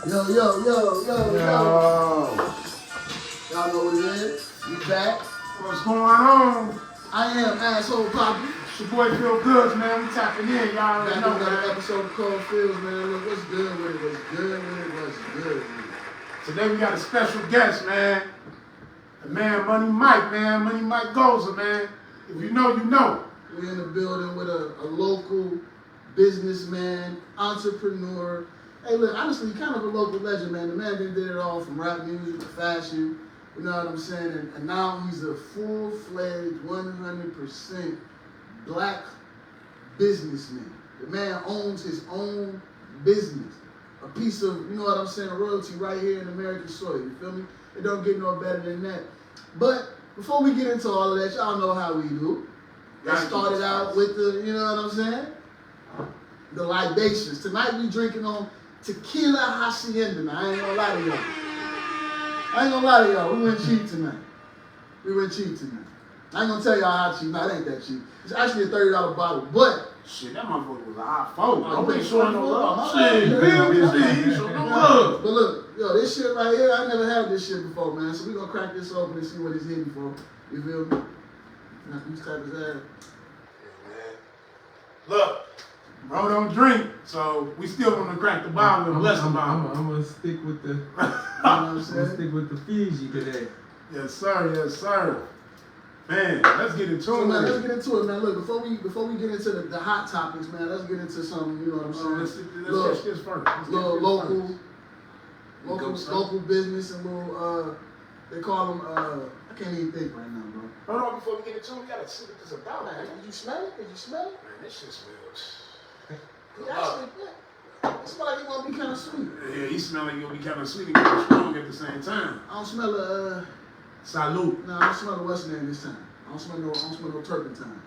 Yo. Y'all know what it is. We back. What's going on? I am Asshole Poppy. It's your boy Feel Good, man. We tapping in, y'all already know, Another man. episode of Cold Fields, man. Look, what's good with it? What's good with it? Today we got a special guest, man. The man, Money Mike Gosa, man. If you know, you know. We're in the building with a local businessman, entrepreneur. Hey, look, honestly, kind of a local legend, man. The man did it all from rap music to fashion. You know what I'm saying? And now he's a full-fledged, 100% black businessman. The man owns his own business. A piece of, you know what I'm saying, royalty right here in American soil. You feel me? It don't get no better than that. But before we get into all of that, y'all know how we do. Let's start it out with the, you know what I'm saying? The libations. Tonight we drinking on tequila hacienda. Now, I ain't gonna lie to y'all. We went cheap tonight. I ain't gonna tell y'all how cheap. Nah, it ain't that cheap. It's actually a $30 bottle, but shit, that motherfucker was a high phone. I'm Don't be showing no love. Shit, You feel me? Shit, show no love. But look, yo, this shit right here, I never had this shit before, man. So we gonna crack this open and see what it's hitting for. You feel me? Now, these type of ass. Look, bro don't drink, so we still want to crack the bottle and bless the bottle. I'm gonna stick with the. You know what I'm saying? Stick with the Fiji today. Yes, sir. Man, let's get into So, it. man, let's get into it, man. Look, before we get into the hot topics, man, let's get into some, you know what I'm saying? Let's catch this first. Local business and little, they call them, I can't even think right now, bro. Hold on, before we get into it, we gotta see what this is about, man. Did you smell it? Man, this shit smells. It smells like it gonna be kind of sweet. Yeah, he smell like you'll be kind of sweet and kind of strong at the same time. I don't smell Salute. no, I don't smell the what's name this time. I don't smell no turpentine.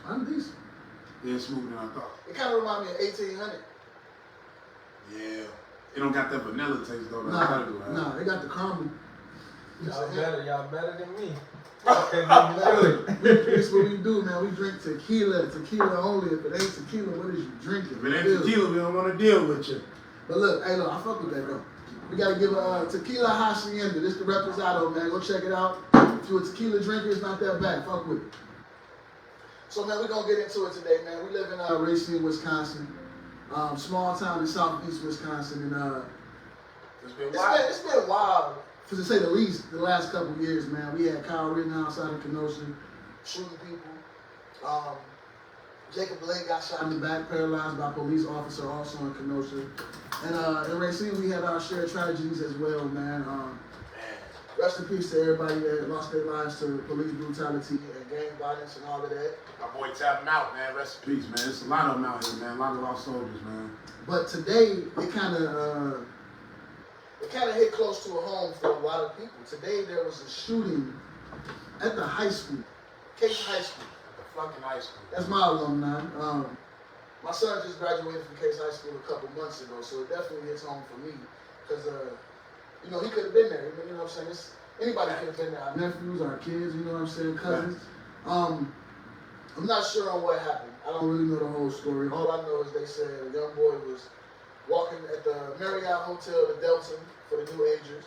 I'm decent. Yeah, it's smoother than I thought. It kind of reminds me of 1800. Yeah. It don't got that vanilla taste though. Nah, they got the caramel. Y'all better than me. This what we do, man. We drink tequila only. If it ain't tequila, what is you drinking? If it ain't tequila, we don't want to deal with you. But look, I fuck with that though. We gotta give a tequila hacienda. This the reposado, man. Go check it out. If you're a tequila drinker, it's not that bad. Fuck with it. So, man, we're gonna get into it today, man. We live in Racine, Wisconsin. Small town in southeast Wisconsin, and it's been wild, to say the least, the last couple of years, man. We had Kyle Rittenhouse out in Kenosha shooting people. Jacob Blake got shot in the back, paralyzed by a police officer, also in Kenosha. And in Racine, we had our share of tragedies as well, man. Rest in peace to everybody that lost their lives to police brutality and gang violence and all of that. My boy tap him out, man. Rest in peace, man. There's a lot of them out here, man. A lot of lost soldiers, man. But today, it kind of hit close to a home for a lot of people. Today, there was a shooting at the high school, Case High School. The fucking high school. That's my alumni. My son just graduated from Case High School a couple months ago, so it definitely hits home for me. Because, you know, he could have been there. You know what I'm saying? Anybody could have been there. Our nephews, our kids, you know what I'm saying? Cousins. I'm not sure on what happened. I don't really know the whole story. All I know is they said a young boy was walking at the Marriott Hotel, the Delta, for the New Agers,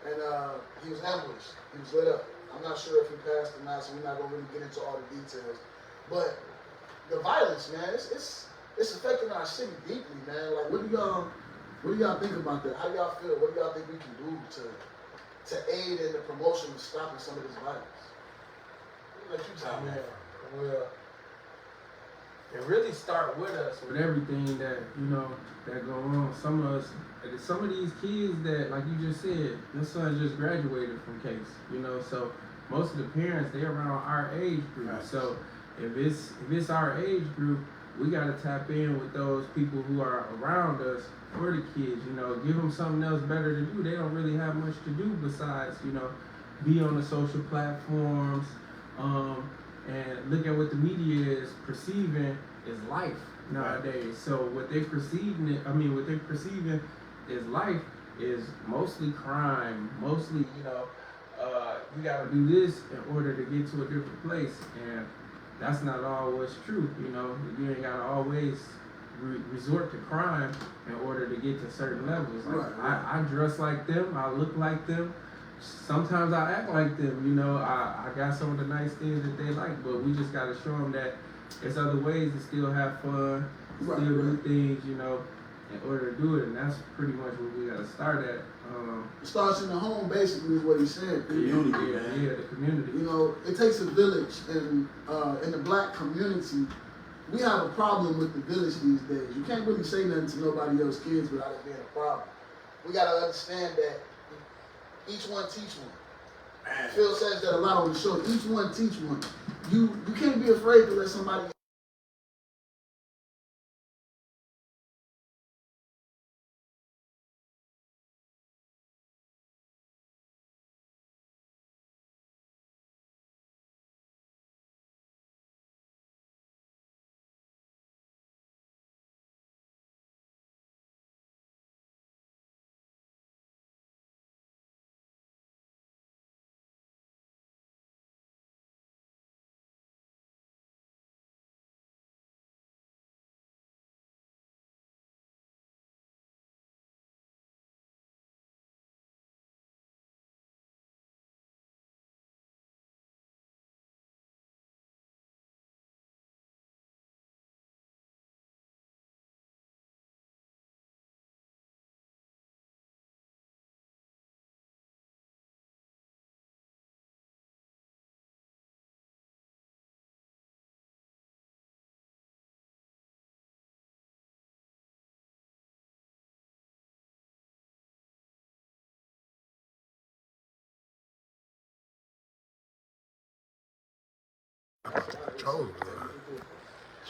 and he was ambushed. He was lit up. I'm not sure if he passed or not, so we're not going to really get into all the details. But the violence, man, it's affecting our city deeply, man. Like, what do y'all think about that? How do y'all feel? What do y'all think we can do to aid in the promotion of stopping some of this violence? Let you tell me. Well, it really start with us with everything that that go on. Some of these kids that, like you just said, your son just graduated from Case. So most of the parents, they're around our age group. Right. So if it's our age group, we gotta tap in with those people who are around us for the kids. Give them something else better to do. They don't really have much to do besides be on the social platforms. And look at what the media is perceiving is life nowadays. So what they're perceiving is life is mostly crime, mostly you gotta do this in order to get to a different place. And that's not always true. You know, you ain't gotta always resort to crime in order to get to certain levels. Like, I dress like them, I look like them. Sometimes I act like them. You know, I got some of the nice things that they like, but we just gotta show them that there's other ways to still have fun, still do things. You know, in order to do it, and that's pretty much what we gotta start at. It starts in the home, basically, is what he said. Community, yeah, the community. You know, it takes a village, and in the black community, we have a problem with the village these days. You can't really say nothing to nobody else's kids without it being a problem. We gotta understand that each one teach one. Man. Phil says that a lot on the show. Each one teach one. You can't be afraid to let somebody.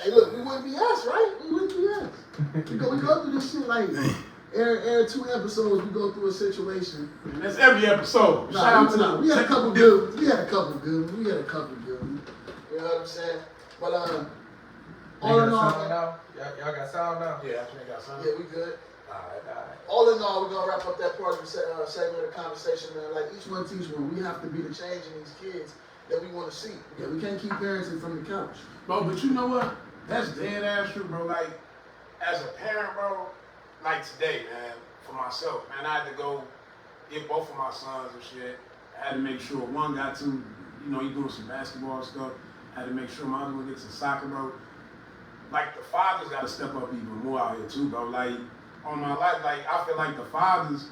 Hey, look, we wouldn't be us, right? We wouldn't be us. We go through this shit like every 2 episodes. We go through a situation. And that's every episode. We had a couple good ones. We had a couple good ones. You know what I'm saying? But all in all, y'all got sound now? Yeah, I think I got sound. Yeah, we good. All right. All in all, we're gonna wrap up that part of the segment of the conversation, man. Like each one teach one. We have to be the change in these kids that we want to see. Yeah, we can't keep parenting from the couch. Bro, but you know what? That's dead ass true, bro. Like, as a parent, bro, like today, man, for myself, man, I had to go get both of my sons and shit. I had to make sure one got to, you know, he doing some basketball stuff. I had to make sure my other one gets to soccer, bro. Like, the fathers got to step up even more out here, too, bro. Like, on my life, like, I feel like the fathers,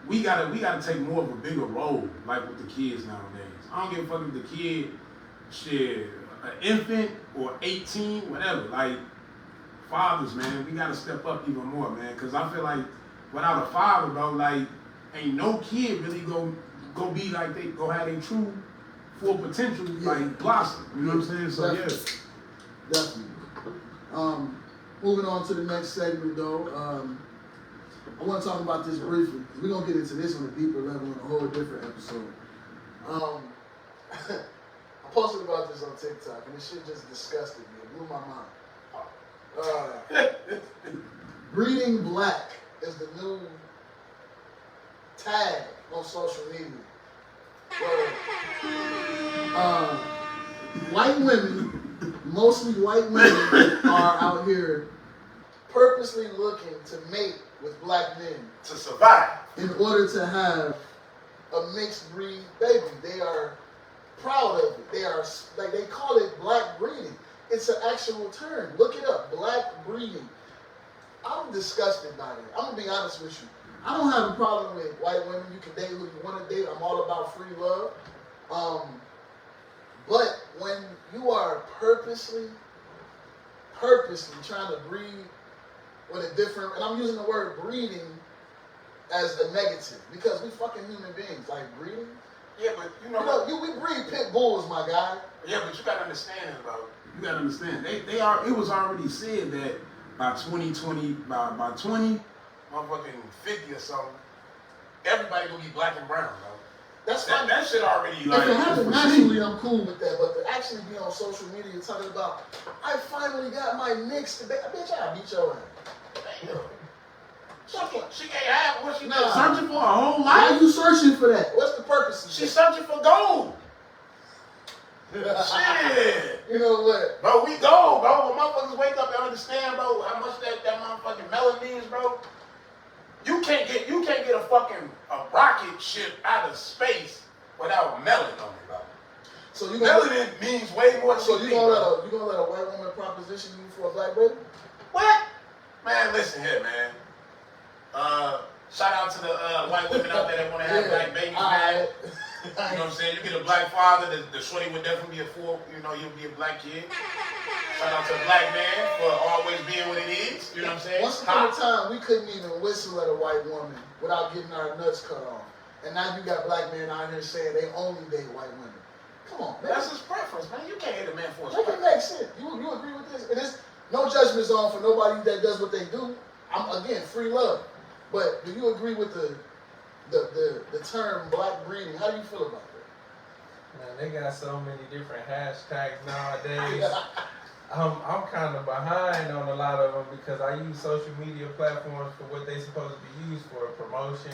we gotta take more of a bigger role, like, with the kids nowadays. I don't give a fuck if the kid, shit, an infant or 18, whatever. Like, fathers, man, we gotta step up even more, man. Because I feel like without a father, bro, like, ain't no kid really go be like they go have their true full potential, like blossom. You know what I'm saying? So definitely. Moving on to the next segment, though. I want to talk about this briefly. We're gonna get into this on a deeper level in a whole different episode. I posted about this on TikTok, and this shit just disgusted me. It blew my mind. Breeding black is the new tag on social media. White women, mostly white women, are out here purposely looking to mate with black men to survive in order to have a mixed breed baby. They are proud of it. They are, like, they call it black breeding. It's an actual term. Look it up, black breeding. I'm disgusted by it. I'm gonna be honest with you. I don't have a problem with white women. You can date who you want to date. I'm all about free love. But when you are purposely trying to breed with a different, and I'm using the word breeding as a negative because we fucking human beings, like breeding. Yeah, but you know we breed pit bulls, my guy. Yeah, but you gotta understand it, bro. You gotta understand. They are. It was already said that by 2020, by 20, motherfucking 50 or something, everybody gonna be black and brown, bro. That's fine. That shit already like. If it happened naturally, I'm cool with that. But to actually be on social media talking about, I finally got my mixed baby, bitch, I'll beat your ass. Damn. She can't have what she searching for her whole life. Why are you searching for that? What's the purpose of She's searching for gold. Shit. You know what? Bro, we go, bro. When motherfuckers wake up and understand, bro, how much that motherfucking melon means, bro. You can't get a fucking rocket ship out of space without melanin on it, bro. So Melanin means way more than so you you think, gonna bro. let a white woman proposition you for a black baby? What? Man, listen here, man. Shout out to the white women out there that want to have black babies, man. You know what I'm saying? You get a black father, the shorty would definitely be you'll be a black kid. Shout out to a black man for always being what it is. You know what I'm saying? Once upon a time, we couldn't even whistle at a white woman without getting our nuts cut off. And now you got black men out here saying they only date white women. Come on, man. That's his preference, man. You can't hit a man for his Make it make sense. You agree with this? And it's no judgment zone for nobody that does what they do. Again, free love. But do you agree with the term black breeding? How do you feel about that? Man, they got so many different hashtags nowadays. I'm kind of behind on a lot of them because I use social media platforms for what they supposed to be used for: promotion,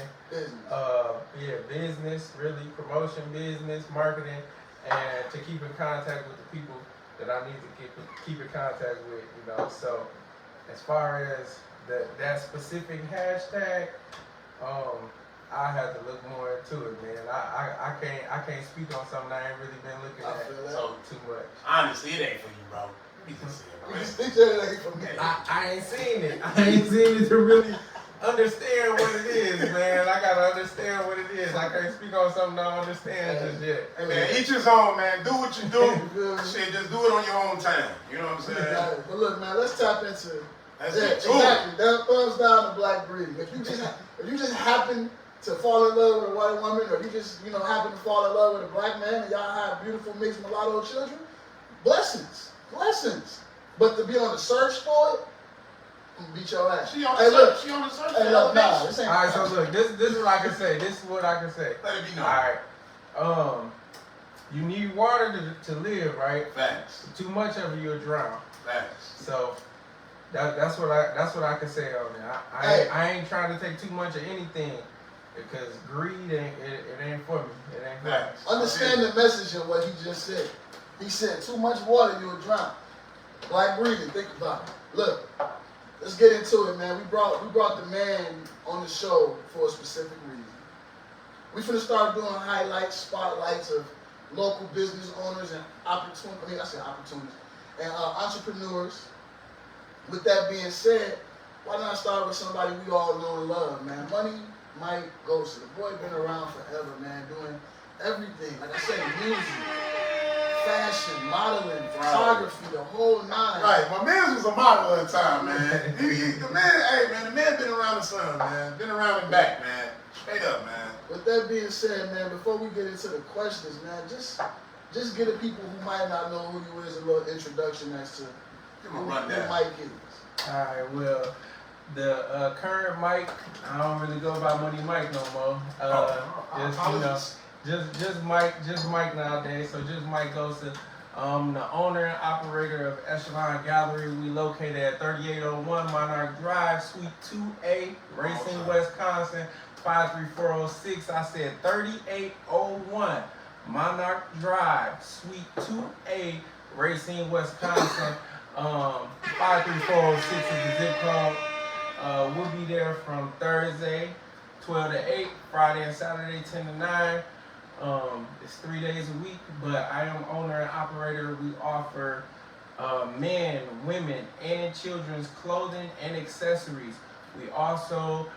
business, really promotion, business, marketing, and to keep in contact with the people that I need to keep in contact with. So as far as that specific hashtag, I have to look more into it, man. I can't speak on something I ain't really been looking at so too much. Honestly, it ain't for you, bro. You just say it, bro. You think that ain't for me? I ain't seen it. I ain't seen it to really understand what it is, man. I gotta understand what it is. I can't speak on something I don't understand just yet. Hey, man, each his own, man. Do what you do. Shit, just do it on your own time. You know what I'm saying? But look, man, let's tap into That's it. Exactly. That thumbs down to black breeding. If you just happen to fall in love with a white woman, or you just happen to fall in love with a black man, and y'all have beautiful mixed mulatto children, blessings. But to be on the search for it, I'm gonna beat your ass. She on the search. Hey, look, nah, this ain't. All right, so look, this is what I can say. This is what I can say. Let it be known. All right, you need water to live, right? Facts. Too much of it, you'll drown. Facts. So that's what I can say on it. I ain't trying to take too much of anything because greed ain't for me. It ain't for me. Understand the message of what he just said. He said, too much water, you'll drown. Black breeding, think about it. Look, let's get into it, man. We brought the man on the show for a specific reason. We finna start doing highlights, spotlights of local business owners and opportunities and entrepreneurs. With that being said, why not start with somebody we all know and love, man? Mike Gosa. The boy been around forever, man, doing everything. Like I said, music, fashion, modeling, photography, the whole nine. Right, my man was a model at the time, man. The man been around the sun, man. Been around and back, man. Straight up, man. With that being said, man, before we get into the questions, man, just give the people who might not know who you is a little introduction as to who Mike is. All right, well, the current Mike, I don't really go by Money Mike no more. Just Mike nowadays. So just Mike Gosa. The owner and operator of Echelon Gallery. We located at 3801 Monarch Drive, Suite 2A, Racine, Wisconsin, 53406. I said 3801 Monarch Drive, Suite 2A, Racine, Wisconsin. 53406 is the zip code. We'll be there from Thursday 12 to 8, Friday and Saturday 10 to 9. It's 3 days a week, but I am owner and operator. We offer men, women, and children's clothing and accessories. We also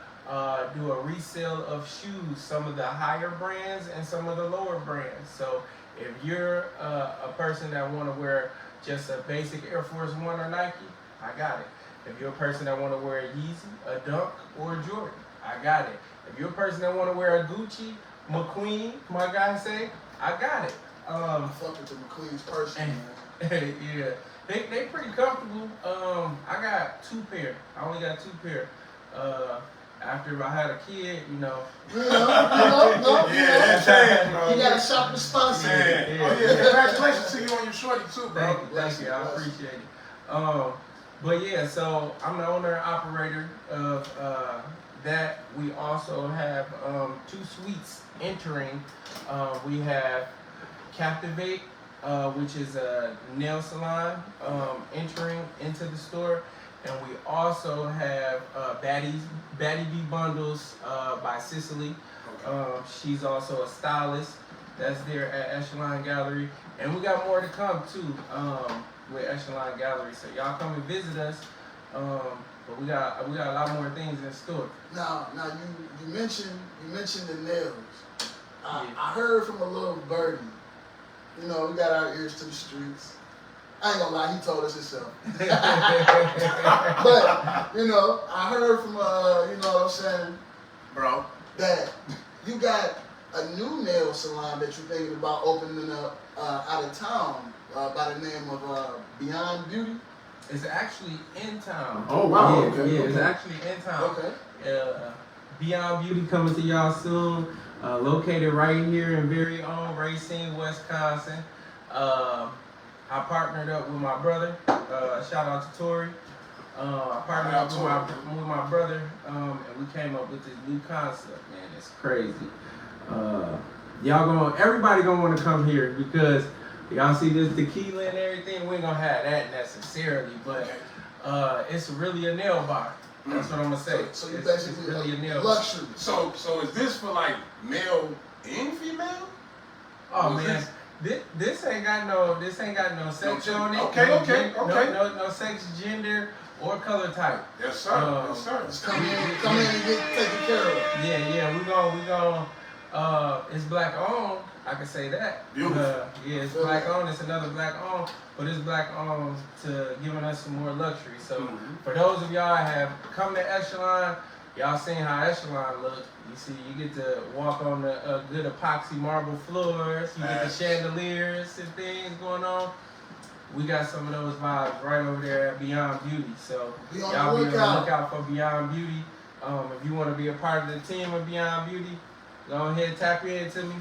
do a resale of shoes, some of the higher brands and some of the lower brands. So if you're a person that want to wear just a basic Air Force One or Nike, I got it. If you're a person that want to wear a Yeezy, a Dunk, or a Jordan, I got it. If you're a person that want to wear a Gucci, McQueen, my guy say, I got it. I fuck with the McQueen's person, man. Yeah, they pretty comfortable. I got 2 pair. I only got 2 pair. After I had a kid, No. Yeah, that's changed, bro. You gotta shop responsibly. Yeah. Congratulations to you on your shorty too, bro. Thank you. I appreciate it. But yeah, so I'm the owner and operator of that. We also have 2 suites entering. We have Captivate which is a nail salon entering into the store. And we also have Batty B Bundles by Cicely. She's also a stylist that's there at Echelon Gallery. And we got more to come too with Echelon Gallery. So y'all come and visit us. But we got a lot more things in store. Now you mentioned the nails. I heard from a little birdie. You know, we got our ears to the streets. I ain't gonna lie, he told us himself. But you know, I heard from you know what I'm saying, bro, that you got a new nail salon that you're thinking about opening up out of town by the name of Beyond Beauty. It's actually in town. Oh wow! Yeah, Okay, yeah, okay. It's actually in town. Okay. Beyond Beauty coming to y'all soon. Located right here in very own Racine, Wisconsin. I partnered up with my brother. Shout out to Tori. I partnered up with my brother, and we came up with this new concept. Man, it's crazy. Everybody gonna want to come here because y'all see this tequila and everything. We ain't gonna have that necessarily, but it's really a nail bar. That's what I'm gonna say. So you it's basically really a nail luxury. So is this for like male and female? Oh man, this ain't got no sex on it. Okay. No sex, gender, or color type. Yes, sir. Yes, sir. Just come in and get taken care of. Yeah. We gonna. It's black owned. I can say that. Beautiful. Yeah, it's black owned. It's another black owned, but it's black owned to giving us some more luxury. So for those of y'all that have come to Echelon, y'all seen how Echelon look. You see, you get to walk on the good epoxy marble floors. You get the chandeliers and things going on. We got some of those vibes right over there at Beyond Beauty. So y'all be on the lookout for Beyond Beauty. If you want to be a part of the team of Beyond Beauty, go ahead and tap into me.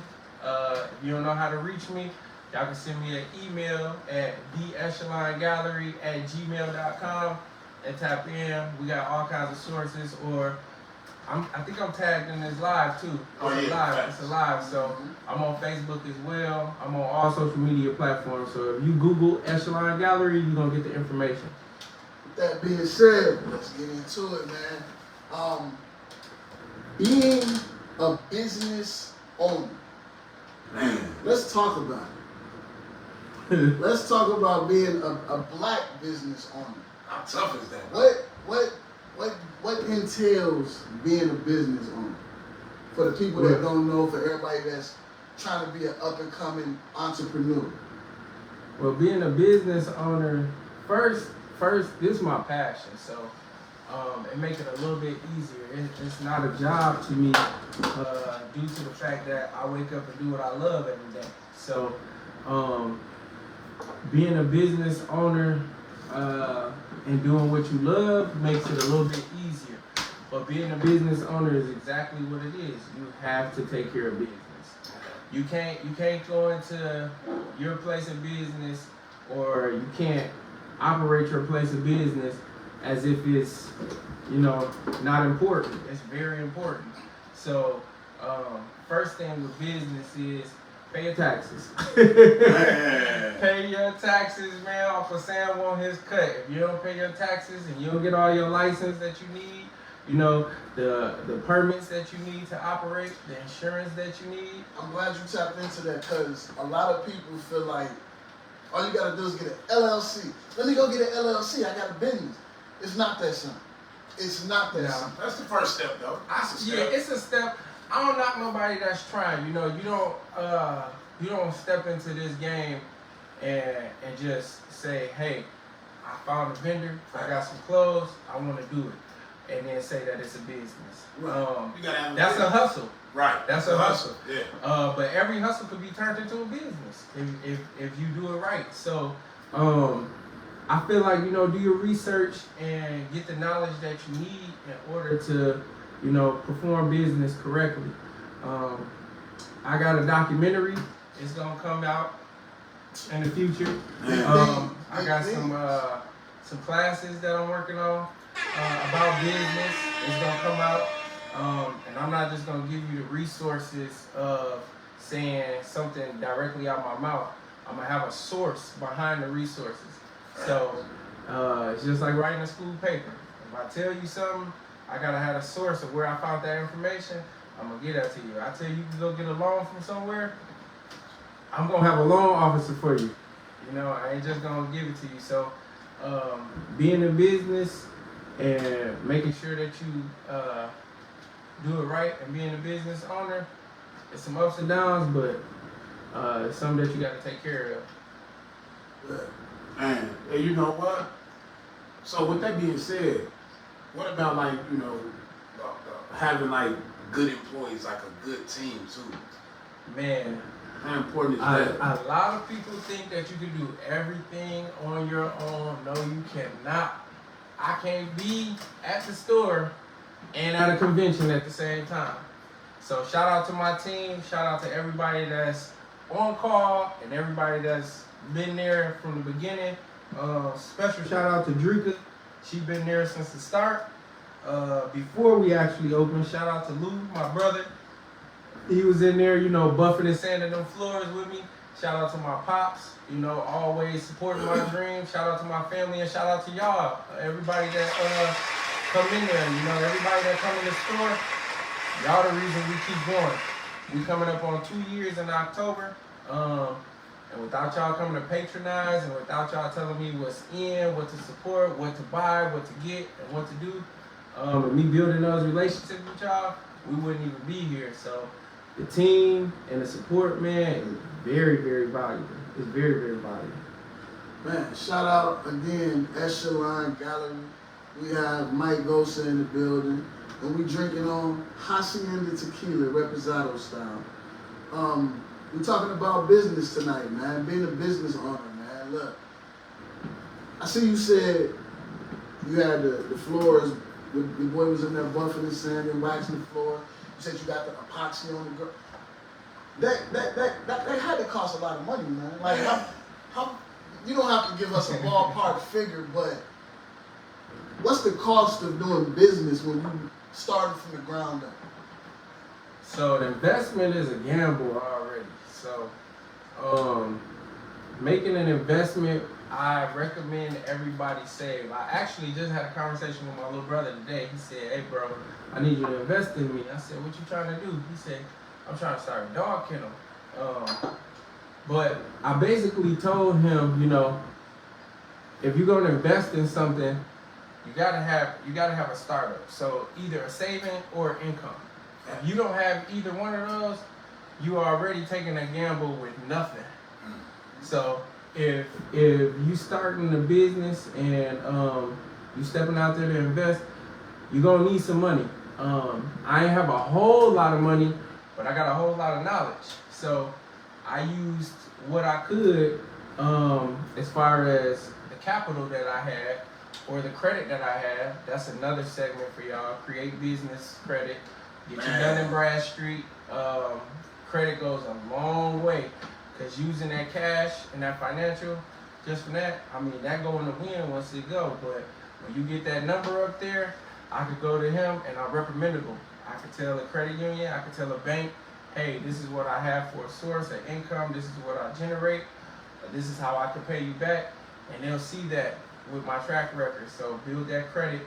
If you don't know how to reach me, y'all can send me an email at theechelonggallery@gmail.com and tap in. We got all kinds of sources, or I think I'm tagged in this live too. It's a live. So I'm on Facebook as well. I'm on all social media platforms. So if you Google Echelon Gallery, you're gonna get the information. With that being said, let's get into it, man. Being a business owner. Let's talk about it. Let's talk about being a black business owner. How tough is that? What entails being a business owner? For the people that don't know, for everybody that's trying to be an up and coming entrepreneur. Well, being a business owner, first, this is my passion. So it makes it a little bit easier. It's not a job to me due to the fact that I wake up and do what I love every day. So being a business owner and doing what you love makes it a little bit easier. But being a business owner is exactly what it is. You have to take care of business. You can't go into your place of business, or you can't operate your place of business as if it's, not important. It's very important. So, first thing with business is pay your taxes. Pay your taxes, man, off of Sam on his cut. If you don't pay your taxes and you don't get all your license that you need, the permits that you need to operate, the insurance that you need. I'm glad you tapped into that, because a lot of people feel like all you gotta do is get an LLC. Let me go get an LLC. I got a business. It's not that simple. It's not that simple. That's the first step, though. That's a step. Yeah, it's a step. I don't knock nobody that's trying. You don't step into this game and just say, hey, I found a vendor, I got some clothes, I want to do it, and then say that it's a business. Right. That's a hustle. Right. That's a hustle. Yeah. But every hustle could be turned into a business if you do it right. So I feel like, do your research and get the knowledge that you need in order to, perform business correctly. I got a documentary. It's gonna come out in the future. I got some classes that I'm working on about business. It's gonna come out. And I'm not just gonna give you the resources of saying something directly out my mouth. I'm gonna have a source behind the resources. So it's just like writing a school paper. If I tell you something, I gotta have a source of where I found that information. I'm gonna get that to you. I tell you can go get a loan from somewhere, I'm gonna have a loan officer for you. You know, I ain't just gonna give it to you. So being in business and making sure that you do it right and being a business owner, it's some ups and downs, but it's something that you gotta take care of. Man, and you know what? So with that being said, what about like, you know, having like good employees, like a good team too? Man, how important is that? A lot of people think that you can do everything on your own. No, you cannot. I can't be at the store and at a convention at the same time. So shout out to my team. Shout out to everybody that's on call and everybody that's been there from the beginning. Special shout out to Drika. She's been there since the start. Before we actually opened, shout out to Lou, my brother. He was in there, you know, buffing and sanding them floors with me. Shout out to my pops, you know, always supporting my dreams. Shout out to my family and shout out to y'all, everybody that come in there, you know, everybody that come in the store. Y'all the reason we keep going. We coming up on 2 years in October. And without y'all coming to patronize and without y'all telling me what's in, what to support, what to buy, what to get, and what to do, and me building those relationships with y'all, we wouldn't even be here. So the team and the support, man, is very, very valuable. It's very, very valuable. Man, shout out again, Echelon Gallery. We have Mike Gosa in the building, and we drinking on Hacienda Tequila, Reposado style. We're talking about business tonight, man. Being a business owner, man. Look, I see you said you had the floors. Your boy was in there buffing and sanding, waxing the floor. You said you got the epoxy on the girl. That had to cost a lot of money, man. Like, how you don't have to give us a ballpark figure, but what's the cost of doing business when you started from the ground up? So the investment is a gamble already. So making an investment, I recommend everybody save. I actually just had a conversation with my little brother today. He said, "Hey bro, I need you to invest in me." I said, "What you trying to do?" He said, "I'm trying to start a dog kennel." But I basically told him, you know, if you're gonna invest in something, you gotta have a startup. So either a saving or income. If you don't have either one of those, you are already taking a gamble with nothing. So if you starting a business and you stepping out there to invest, you're gonna need some money. I ain't have a whole lot of money, but I got a whole lot of knowledge. So I used what I could as far as the capital that I had or the credit that I had. That's another segment for y'all. Create business credit. Get you done in Bradstreet. Credit goes a long way because using that cash and that financial, just for that, I mean, that go in the wind once it go. But when you get that number up there, I could go to him and I'm recommendable. I could tell a credit union, I could tell a bank, hey, this is what I have for a source of income. This is what I generate. This is how I can pay you back. And they'll see that with my track record. So build that credit.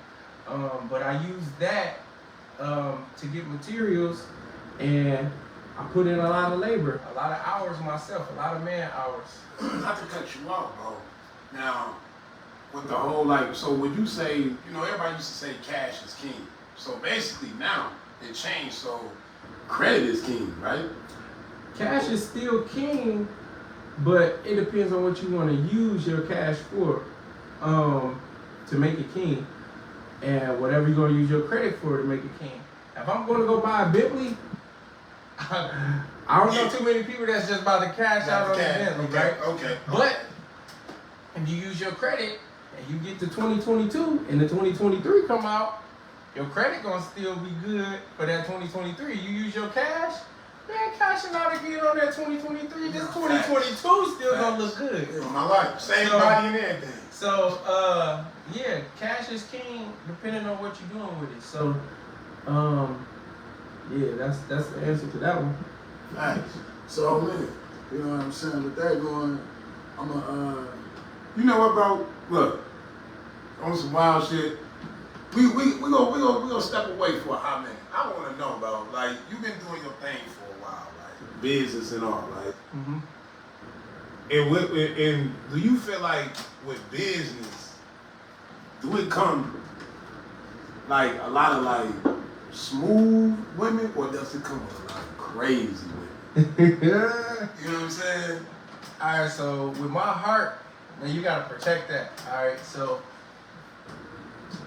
But I use that to get materials, and I put in a lot of labor, a lot of hours myself, a lot of man hours. Not to cut you off, bro. Now, with the whole, like, so would you say, you know, everybody used to say cash is king. So basically now it changed, so credit is king, right? Cash is still king, but it depends on what you want to use your cash for to make it king. And whatever you're going to use your credit for to make it king. If I'm going to go buy a Bentley, I don't know too many people that's just about to cash out on the Bentley, right? Okay. But if you use your credit and you get to 2022 and the 2023 come out, your credit going to still be good for that 2023. You use your cash, man, cashing out again on that 2023. This 2022 still going to look good. Yeah, my life. Same body and everything. So, yeah, cash is king depending on what you're doing with it. So, yeah, that's the answer to that one. Nice. So, man, You know what I'm saying? With that going, I'm a. You know what, bro? Look, on some wild shit. We gonna step away for a hot minute. I want to know, bro. Like, you've been doing your thing for a while, like business and all, right? Mm-hmm. And do you feel like with business, do it come like a lot of like smooth women, or does it come with a lot of crazy women? You know what I'm saying? All right, so with my heart, man, you gotta protect that. All right, so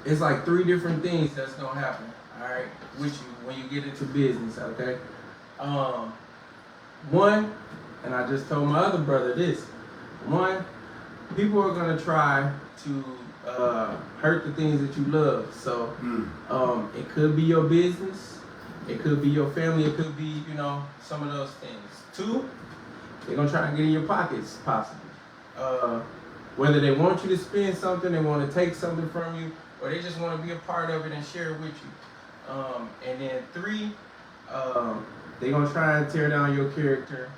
it's like 3 different things that's gonna happen. All right, with you when you get into business. Okay, one, and I just told my other brother this. One, people are gonna try to hurt the things that you love. So it could be your business, it could be your family, it could be, you know, some of those things. 2, they're gonna try and get in your pockets, possibly. Whether they want you to spend something, they want to take something from you, or they just want to be a part of it and share it with you. And then 3, they're gonna try and tear down your character,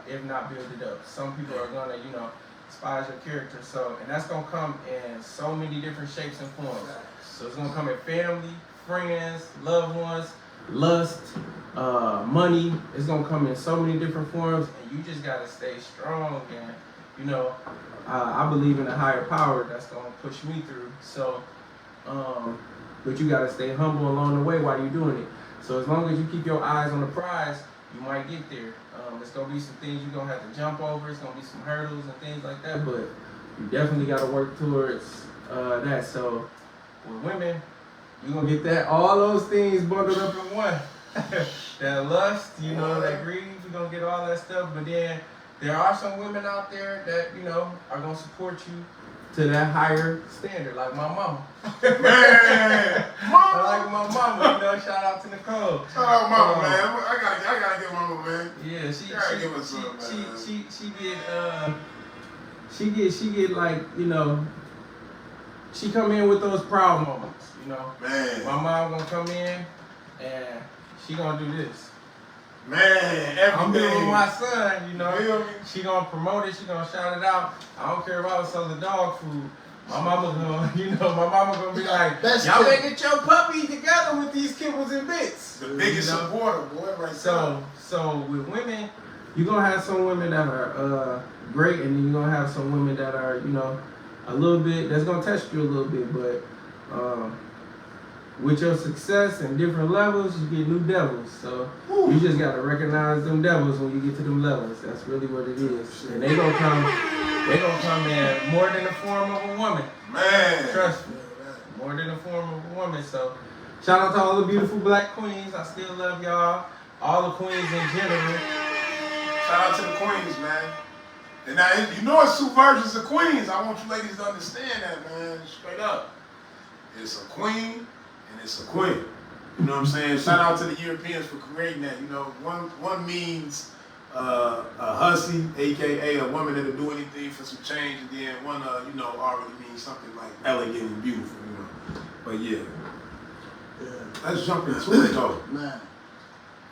if not build it up. Some people are gonna, you know, despise your character. So, and that's gonna come in so many different shapes and forms. So it's gonna come in family, friends, loved ones, lust, money. It's gonna come in so many different forms, and you just gotta stay strong. And you know, I believe in a higher power that's gonna push me through. So, but you gotta stay humble along the way while you're doing it. So as long as you keep your eyes on the prize, you might get there. It's gonna be some things you're gonna have to jump over. It's gonna be some hurdles and things like that. But you definitely gotta work towards that. So with women, you're gonna get that, all those things bundled up in one. That lust, you know, that greed, you're gonna get all that stuff. But then there are some women out there that, you know, are gonna support you to that higher standard, like my mama. Man, I like my mama, you know, shout out to Nicole. Shout out mama, man. I gotta get mama, man. Yeah, she get like, you know, she come in with those proud moments, you know. Man. My mom gonna come in and she gonna do this. Man, I'm dealing with my son, you know. Feel me? She gonna promote it, she gonna shout it out. I don't care if I was selling dog food. My mama gonna, you know, my mama gonna be like, y'all better get your puppy together with these kibbles and bits. The biggest supporter, boy, right So with women, you're gonna have some women that are great, and then you're gonna have some women that are, you know, a little bit, that's gonna test you a little bit, but with your success and different levels, you get new devils. So you just gotta recognize them devils when you get to them levels. That's really what it is. And they gonna come in more than the form of a woman. Man. Trust me. More than the form of a woman. So shout out to all the beautiful black queens. I still love y'all. All the queens in general. Shout out to the queens, man. And now, you know it's 2 versions of queens. I want you ladies to understand that, man. Straight up. It's a queen and it's a queen. You know what I'm saying? Shout out to the Europeans for creating that. You know, one means a hussy, aka a woman that'll do anything for some change, and then one, you know, already means something like elegant and beautiful. You know. But yeah. Let's jump into it, though. Man,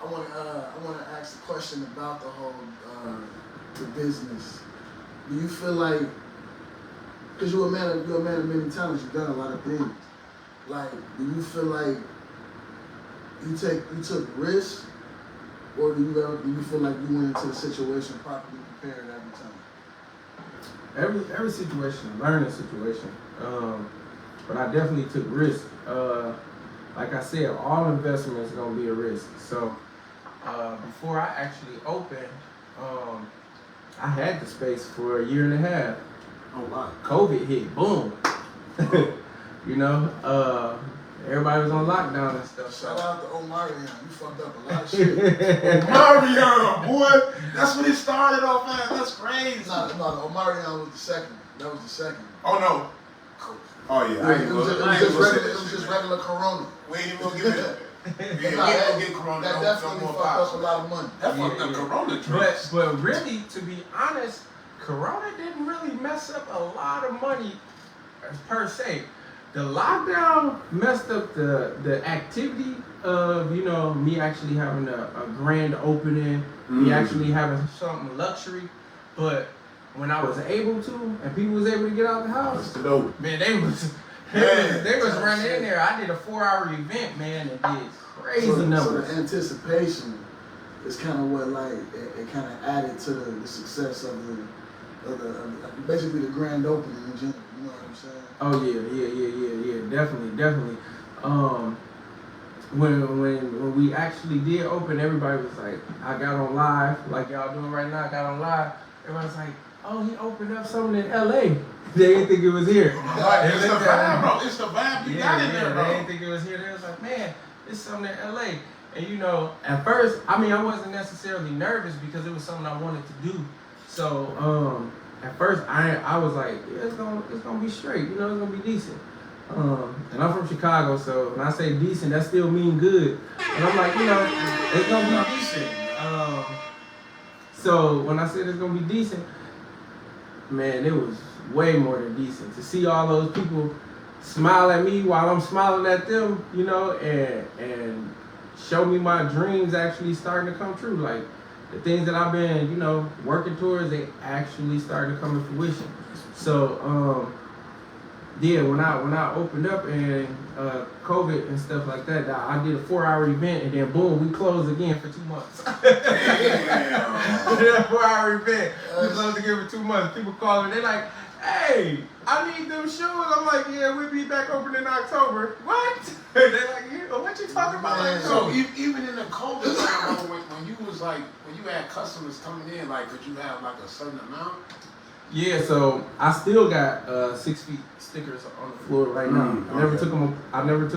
I want to ask a question about the whole the business. Do you feel like, because you're a man of many talents, you've done a lot of things. Like, do you feel like you took risks, or do you feel like you went into the situation properly prepared every time? Every situation, a learning situation. But I definitely took risks. Like I said, all investments is gonna be a risk. So before I actually opened, I had the space for 1.5 years. Oh wow. COVID hit, boom. You know, everybody was on lockdown and stuff. Shout out to Omarion, you fucked up a lot of shit. Omarion, boy, that's when it started off, man. That's crazy. No, the Omarion was the second. That was the second. Oh no. Oh yeah. It was just regular Corona. We ain't even gonna give it up. We ain't gonna get Corona. That definitely fucked up a lot of money. That fucked up Corona trips. But really, to be honest, Corona didn't really mess up a lot of money per se. the lockdown messed up the activity of, you know, me actually having a grand opening, me actually having something luxury. But when I was able to, and people was able to get out the house, man, they was running in there. I did a 4-hour event, man, and did crazy numbers. So the anticipation is kind of what, like, it kind of added to the success of the basically the grand opening in general. You know what I'm saying? Oh yeah, definitely. When we actually did open, everybody was like, I got on live, like y'all doing right now. I got on live. Everybody's like, oh, he opened up something in LA. They didn't think it was here. It's the vibe, bro. It's the vibe you got in there, bro. They didn't think it was here. They was like, man, it's something in LA. And you know, at first, I mean, I wasn't necessarily nervous because it was something I wanted to do. So, at first, I was like, yeah, it's gonna be straight. You know, it's gonna be decent. And I'm from Chicago, so when I say decent, that still mean good. And I'm like, you know, it's gonna be decent. So when I said it's gonna be decent, man, it was way more than decent. To see all those people smile at me while I'm smiling at them, you know, and show me my dreams actually starting to come true. Like the things that I've been, you know, working towards, they actually starting to come to fruition. So, yeah, when I opened up and COVID and stuff like that, I did a 4-hour event and then boom, we closed again for 2 months. Yeah, 4-hour event, we closed again for 2 months. People calling, they're like, hey, I need them shoes. I'm like, yeah, we'll be back open in October. What? They're like, yeah, what you talking about? Like, so even in the COVID time, when you was like, when you had customers coming in, like, could you have like a certain amount? Yeah, so I still got 6 feet stickers on the floor right now. I never took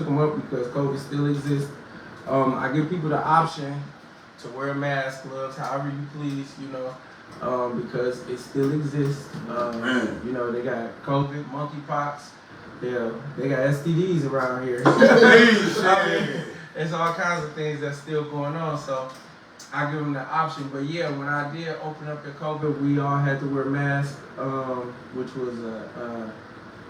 them up because COVID still exists. I give people the option to wear masks, gloves, however you please, you know, because it still exists. You know, they got COVID, monkeypox. Yeah, they got STDs around here. There's all kinds of things that's still going on. So I give them the option. But yeah, when I did open up the COVID, we all had to wear masks, which was a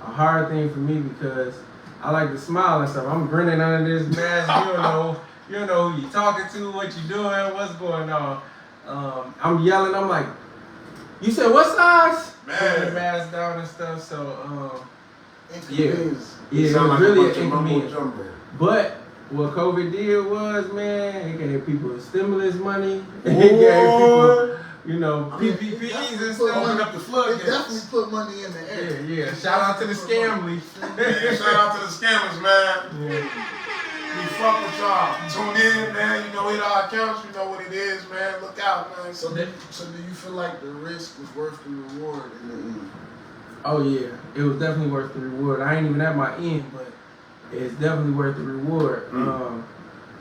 hard thing for me because I like to smile and stuff. I'm grinning under this mask. You don't know who you're talking to, what you're doing, what's going on. I'm yelling. I'm like, you said what size? Putting the mask down and stuff. So yeah, it was really an inconvenience. But what COVID did was, man, it gave people stimulus money. It gave people, you know, PPPs and stuff. Open up the floodgates. It definitely put money in the air. Yeah. Shout out to the scamly. Yeah, shout out to the scammers, man. Yeah. We fuck with y'all. Tune in, man. You know, hit our accounts. You know what it is, man. Look out, man. So do you feel like the risk was worth the reward in the end? Oh yeah, it was definitely worth the reward. I ain't even at my end, but it's definitely worth the reward.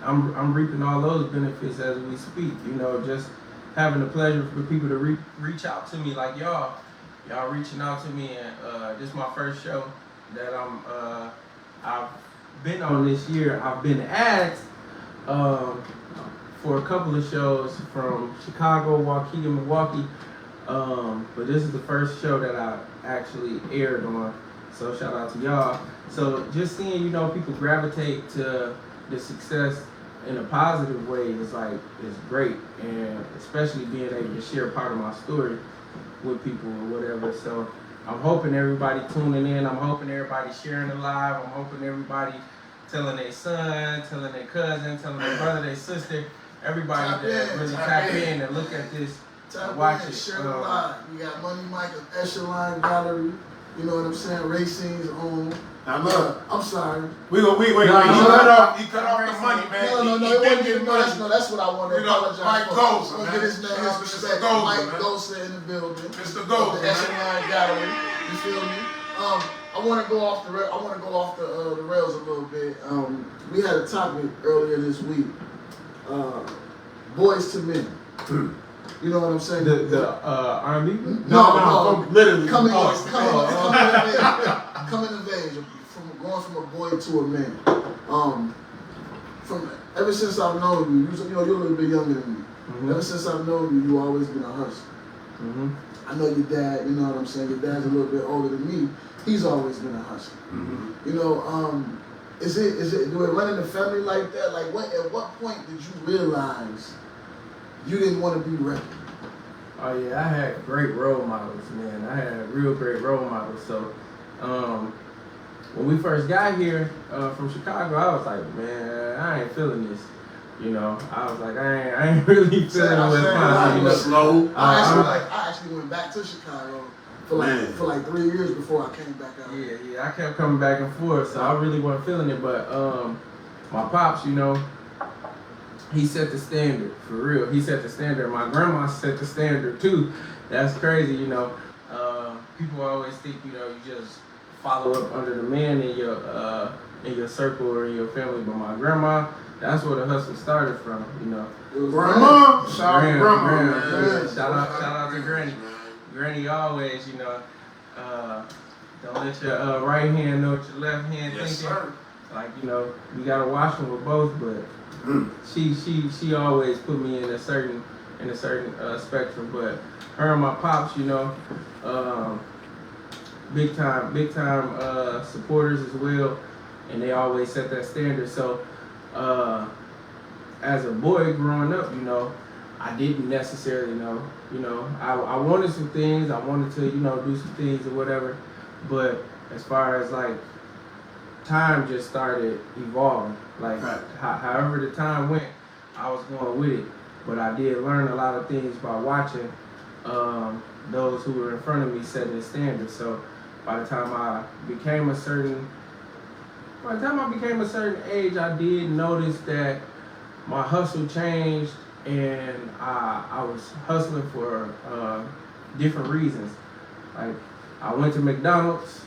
I'm reaping all those benefits as we speak. You know, just having the pleasure for people to reach out to me like y'all reaching out to me, and this is my first show that I've been on this year. I've been asked for a couple of shows from Chicago, Waukegan, Milwaukee, but this is the first show that I actually aired on. So shout out to y'all. So just seeing, you know, people gravitate to the success in a positive way is great, and especially being able to share part of my story with people or whatever. So I'm hoping everybody tuning in. I'm hoping everybody sharing it live. I'm hoping everybody telling their son, telling their cousin, telling their brother, their sister, everybody that really tap in and look at this, watch it. Share it live. We got Money Mike of Echelon Gallery. You know what I'm saying? Racing's on. I'm sorry. Wait. You cut off the money, man. No, it wasn't even much. No, that's what I want to apologize Mike for. Gosa, I'm gonna give this man his respect. Mike Gosa in the building. Mr. Gosa, the Echelon Gallery. You feel me? I want to go off the rails a little bit. We had a topic earlier this week. Boys to men. You know what I'm saying? The R&B? No, literally. Coming of age, going from a boy to a man. From ever since I've known you, you're a little bit younger than me. Ever since I've known you, you've always been a hustler. I know your dad, you know what I'm saying? Your dad's a little bit older than me. He's always been a hustler. Mm-hmm. You know, do it run in the family like that? Like, at what point did you realize you didn't want to be rapping? Oh yeah, I had great role models, man. I had real great role models. So, when we first got here from Chicago, I was like, man, I ain't feeling this. You know, I was like, I ain't really feeling what's fine. You know, slow. I actually went back to Chicago for like 3 years before I came back out. Yeah, I kept coming back and forth, so I really wasn't feeling it. But my pops, you know, he set the standard for real. He set the standard. My grandma set the standard too. That's crazy, you know. People always think, you know, you just follow up under the man in your circle or in your family. But my grandma, that's where the hustle started from, you know. Grandma, shout out to grandma, man. Yeah. Shout out to Granny. Granny always, you know, don't let your right hand know what your left hand thinking. Sir. Like, you know, you gotta watch them with both, but she always put me in a certain spectrum. But her and my pops, you know, big time supporters as well, and they always set that standard. So as a boy growing up, you know, I didn't necessarily know. You know, I wanted some things. I wanted to, you know, do some things or whatever. But as far as like time just started evolving. Like however the time went, I was going with it. But I did learn a lot of things by watching those who were in front of me setting the standard. So by the time I became a certain age, I did notice that my hustle changed, and I was hustling for different reasons. Like, I went to McDonald's.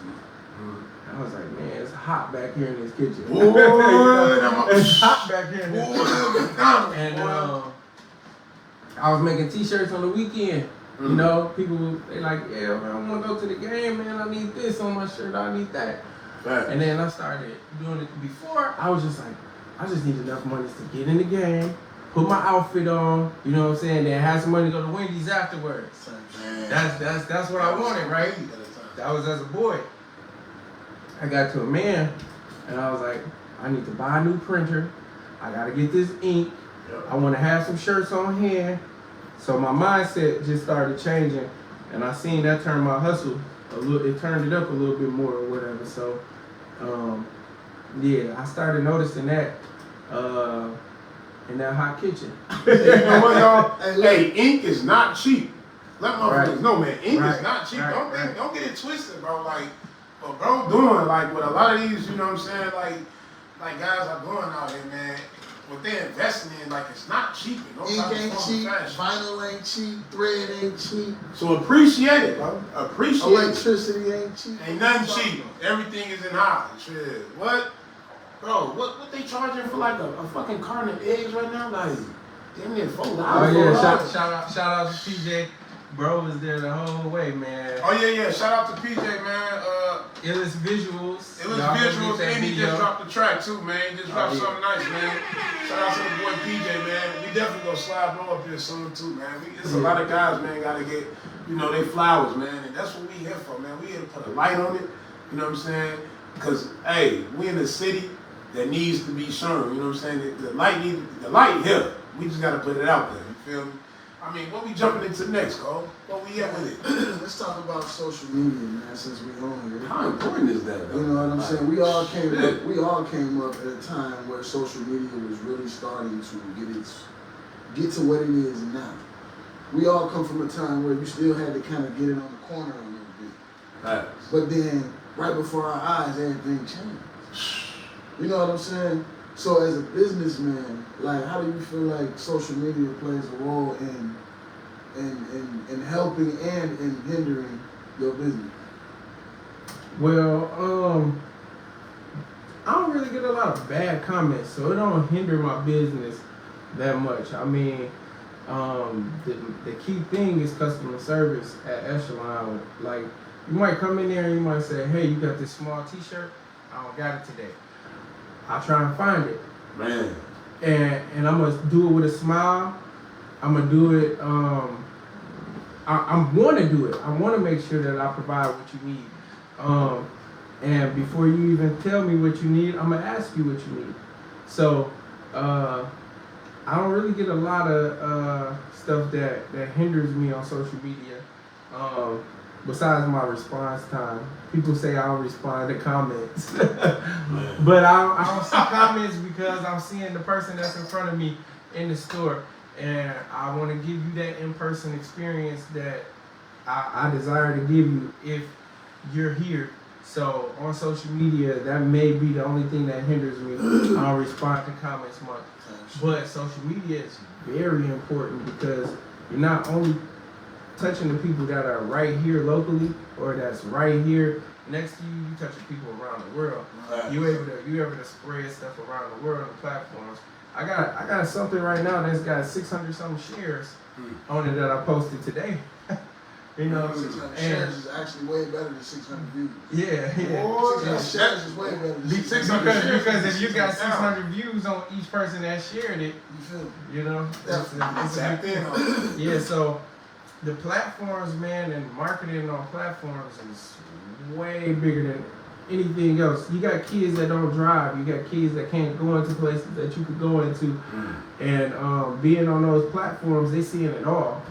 I was like, man, it's hot back here in this kitchen. It's hot back here in this kitchen. And I was making t-shirts on the weekend. You know, people, they like, yeah, man, I want to go to the game, man. I need this on my shirt. I need that. Right. And then I started doing it. Before, I was just like, I just need enough money to get in the game, put my outfit on, you know what I'm saying, then have some money to go to Wendy's afterwards. That's what I wanted, right? That was as a boy. I got to a man, and I was like, I need to buy a new printer. I got to get this ink. I want to have some shirts on hand. So my mindset just started changing, and I seen that turn my hustle a little. It turned it up a little bit more or whatever. So, yeah, I started noticing that in that hot kitchen. You know what, y'all? Hey, ink is not cheap. Let motherfuckers know, man. Ink is not cheap. Don't get it twisted, bro. Like, what bro doing, like, with a lot of these, you know what I'm saying, like guys are doing out here, man. What they're investing in, like, it's not cheap. Ink ain't cheap, vinyl ain't cheap, thread ain't cheap. So appreciate it, bro. Appreciate it. Electricity ain't cheap. Ain't nothing cheap. Everything is in high. Shit. What? Bro, what they charging for, like, a fucking carton of eggs right now? Like, damn near $4. Oh, yeah. Shout out to PJ. Bro was there the whole way, man. Oh, yeah. Shout out to PJ, man. It was visuals. It was visuals, and he just dropped the track, too, man. He just dropped something nice, man. Shout out to the boy PJ, man. We definitely gonna slide bro up here soon, too, man. There's a lot of guys, man, gotta get, you know, they flowers, man. And that's what we here for, man. We here to put a light on it, you know what I'm saying? Because, hey, we in a city that needs to be shown, you know what I'm saying? The light here. We just gotta put it out there, you feel me? I mean, what we jumping into next, Cole? What we at with it? Let's talk about social media, man, since we're on here. How important is that, though? You know what I'm saying? We all came up at a time where social media was really starting to get to what it is now. We all come from a time where you still had to kind of get it on the corner a little bit. Right. But then, right before our eyes, everything changed. You know what I'm saying? So as a businessman, like, how do you feel like social media plays a role in helping and in hindering your business? Well, I don't really get a lot of bad comments, so it don't hinder my business that much. I mean, the key thing is customer service at Echelon. Like, you might come in there and you might say, hey, you got this small t-shirt? I don't got it today. I try and find it. Man. And I'm going to do it with a smile. I'm going to do it I want to do it. I want to make sure that I provide what you need. And before you even tell me what you need, I'm gonna ask you what you need. So I don't really get a lot of stuff that hinders me on social media. Besides my response time, people say I don't respond to comments, but I don't see comments because I'm seeing the person that's in front of me in the store, and I want to give you that in-person experience that I desire to give you if you're here. So on social media, that may be the only thing that hinders me. I don't respond to comments much, but social media is very important because you're not only touching the people that are right here locally or that's right here next to you, you touching people around the world. Right. You able to spread stuff around the world on the platforms. I got something right now that's got 600 something shares on it that I posted today. You know, 600 shares is actually way better than 600 views. Yeah. 600 shares is way better than 600 shares. Because if you got 600 views on each person that shared it, you feel me? you know, it's a big thing. Yeah, so the platforms, man, and marketing on platforms is way bigger than anything else. You got kids that don't drive. You got kids that can't go into places that you could go into. And being on those platforms, they seeing it all.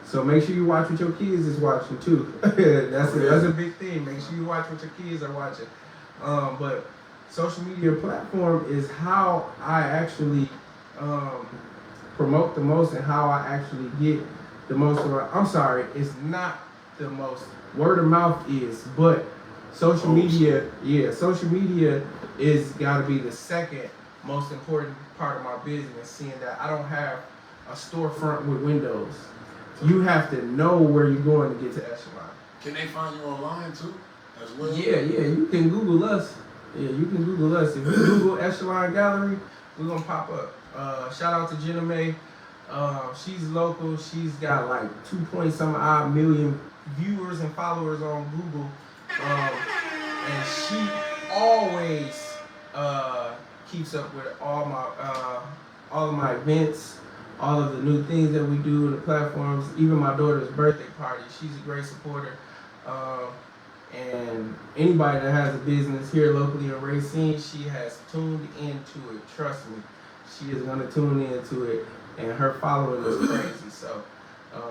So make sure you watch what your kids is watching too. That's a big thing. Make sure you watch what your kids are watching. But social media platform is how I actually promote the most and how I actually get the most. I'm sorry, it's not the most. Word of mouth is, but social media is got to be the second most important part of my business. Seeing that I don't have a storefront with windows. You have to know where you're going to get to Echelon. Can they find you online too, as well? Yeah, you can Google us. Yeah, you can Google us. If you Google Echelon Gallery, we're gonna pop up. Shout out to Jenna May. She's local. She's got like 2.some odd million viewers and followers on Google, and she always keeps up with all of my events. All of the new things that we do in the platforms, even my daughter's birthday party, she's a great supporter. And anybody that has a business here locally in Racine, she has tuned into it. Trust me, she is gonna tune into it, and her following is crazy. So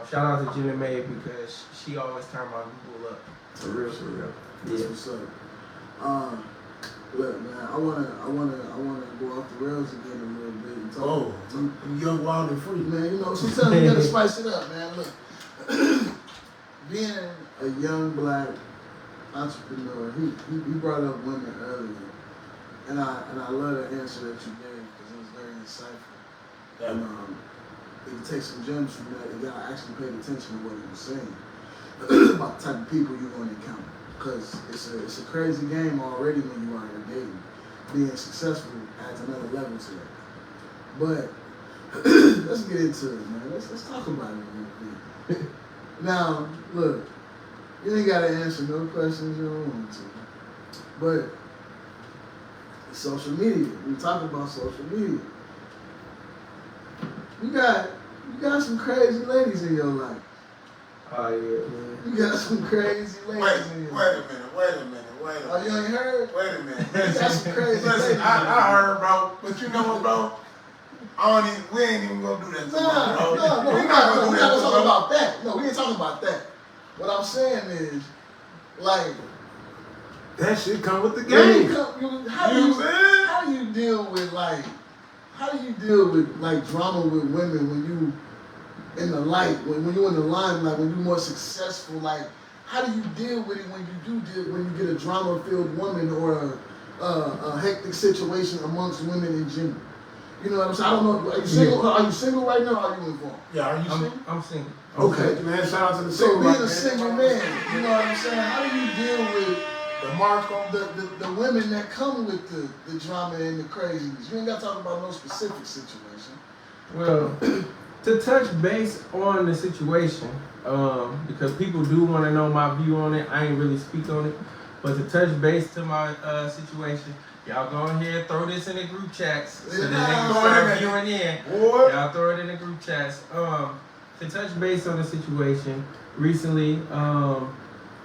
shout out to Jenna May because she always turned my Google up. For real. That's what's up. Look, man, I wanna go off the rails again a little bit and talk. You young, wild, and free, man. You know, sometimes you gotta spice it up, man. Look, being a young black entrepreneur, he brought up women earlier, and I love the answer that you gave because it was very insightful. Yeah. And you can take some gems from that. You gotta actually pay attention to what he was saying about the type of people you're gonna encounter. Because it's a crazy game already when you are dating. Being successful adds another level to that. But let's get into it, man. Let's talk about it a little bit. Now, look, you ain't gotta answer no questions you don't want to. But social media. We talking about social media. You got some crazy ladies in your life. Oh yeah, man. You got some crazy ladies in your life. Wait a minute. Oh, you ain't heard? Wait a minute. You got some crazy ladies. Listen, I heard, bro. But you know what, bro? We ain't even gonna do that tomorrow, bro. No, we're not gonna talk about that. No, we ain't talking about that. What I'm saying is, like, that shit come with the game. How do you deal with drama with women when you in the light, when you're in the limelight, when you're more successful? Like, how do you deal with it when you get a drama-filled woman or a hectic situation amongst women in general? You know what I'm saying? I don't know. Are you single? Are you single right now? Or are you involved? Yeah, are you single? I'm single. Okay, man. Shout out to the so single. being a single man, you know what I'm saying? How do you deal with the mark on the women that come with the drama and the craziness? You ain't got to talk about no specific situation. Well, to touch base on the situation, because people do want to know my view on it. I ain't really speak on it, but to touch base to my situation, y'all go ahead, throw this in the group chats so that they can start viewing in. Y'all throw it in the group chats. to touch base on the situation, recently,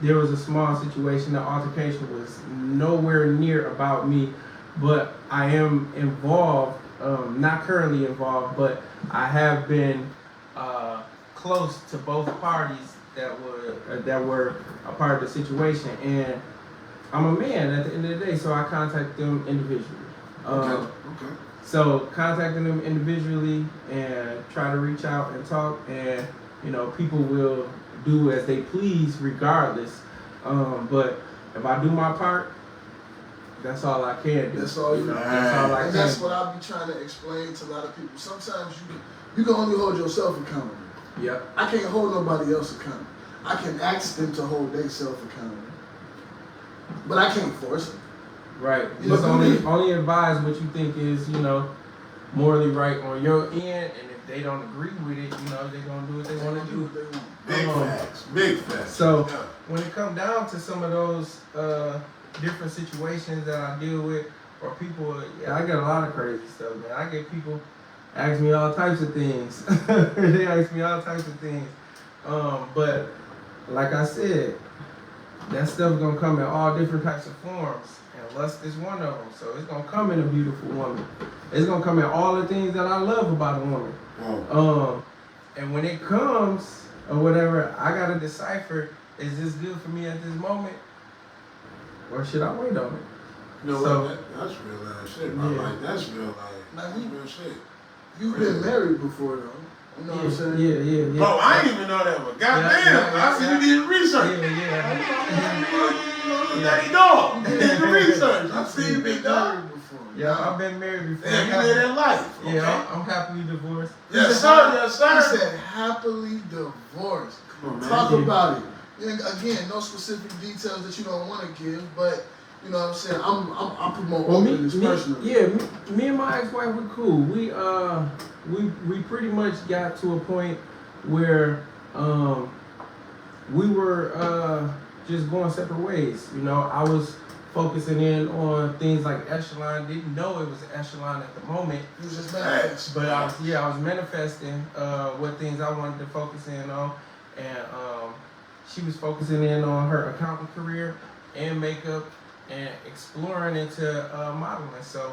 there was a small situation. The altercation was nowhere near about me, but I am involved, not currently involved, but I have been close to both parties that were a part of the situation, and I'm a man at the end of the day, so I contact them individually. Okay. So contacting them individually and try to reach out and talk, and people will do as they please regardless. But if I do my part, that's all I can do. That's all you. That's all I and can. that's what I be trying to explain to a lot of people. Sometimes you can only hold yourself accountable. Yep. I can't hold nobody else accountable. I can ask them to hold themselves accountable, but I can't force them. Right. You Just know, only advise what you think is, morally right on your end, and if they don't agree with it, they're gonna do what they want to do. Big facts. So when it comes down to some of those different situations that I deal with, or people, I get a lot of crazy stuff, man. I get people ask me all types of things. They ask me all types of things. But like I said, that stuff gonna come in all different types of forms, and lust is one of them. So it's gonna come in a beautiful woman. It's gonna come in all the things that I love about a woman. Wow. And when it comes or whatever, I gotta decipher: is this good for me at this moment, or should I wait on it? You know So, what? That's real ass shit, bro. Yeah. Like, that's real life. Now, That's real shit. You've been married before, though. You know what I'm saying? Yeah. Bro, I didn't even know that one. Goddamn, I see you did research. Daddy dog. You did the research. I see you, big dog. Yeah, I've been married before. Damn, you live that life. Okay. Yeah, I'm happily divorced. Yes, sir. Yes, He sir. said happily divorced. Come on, man. Talk about it. And again, no specific details that you don't want to give, but you know what I'm saying. I'm promoting openness personally. Me and my ex-wife were cool. We pretty much got to a point where we were just going separate ways. I was focusing in on things like Echelon. Didn't know it was Echelon at the moment. You just manifest. But I was manifesting what things I wanted to focus in on, and she was focusing in on her accounting career and makeup and exploring into modeling. So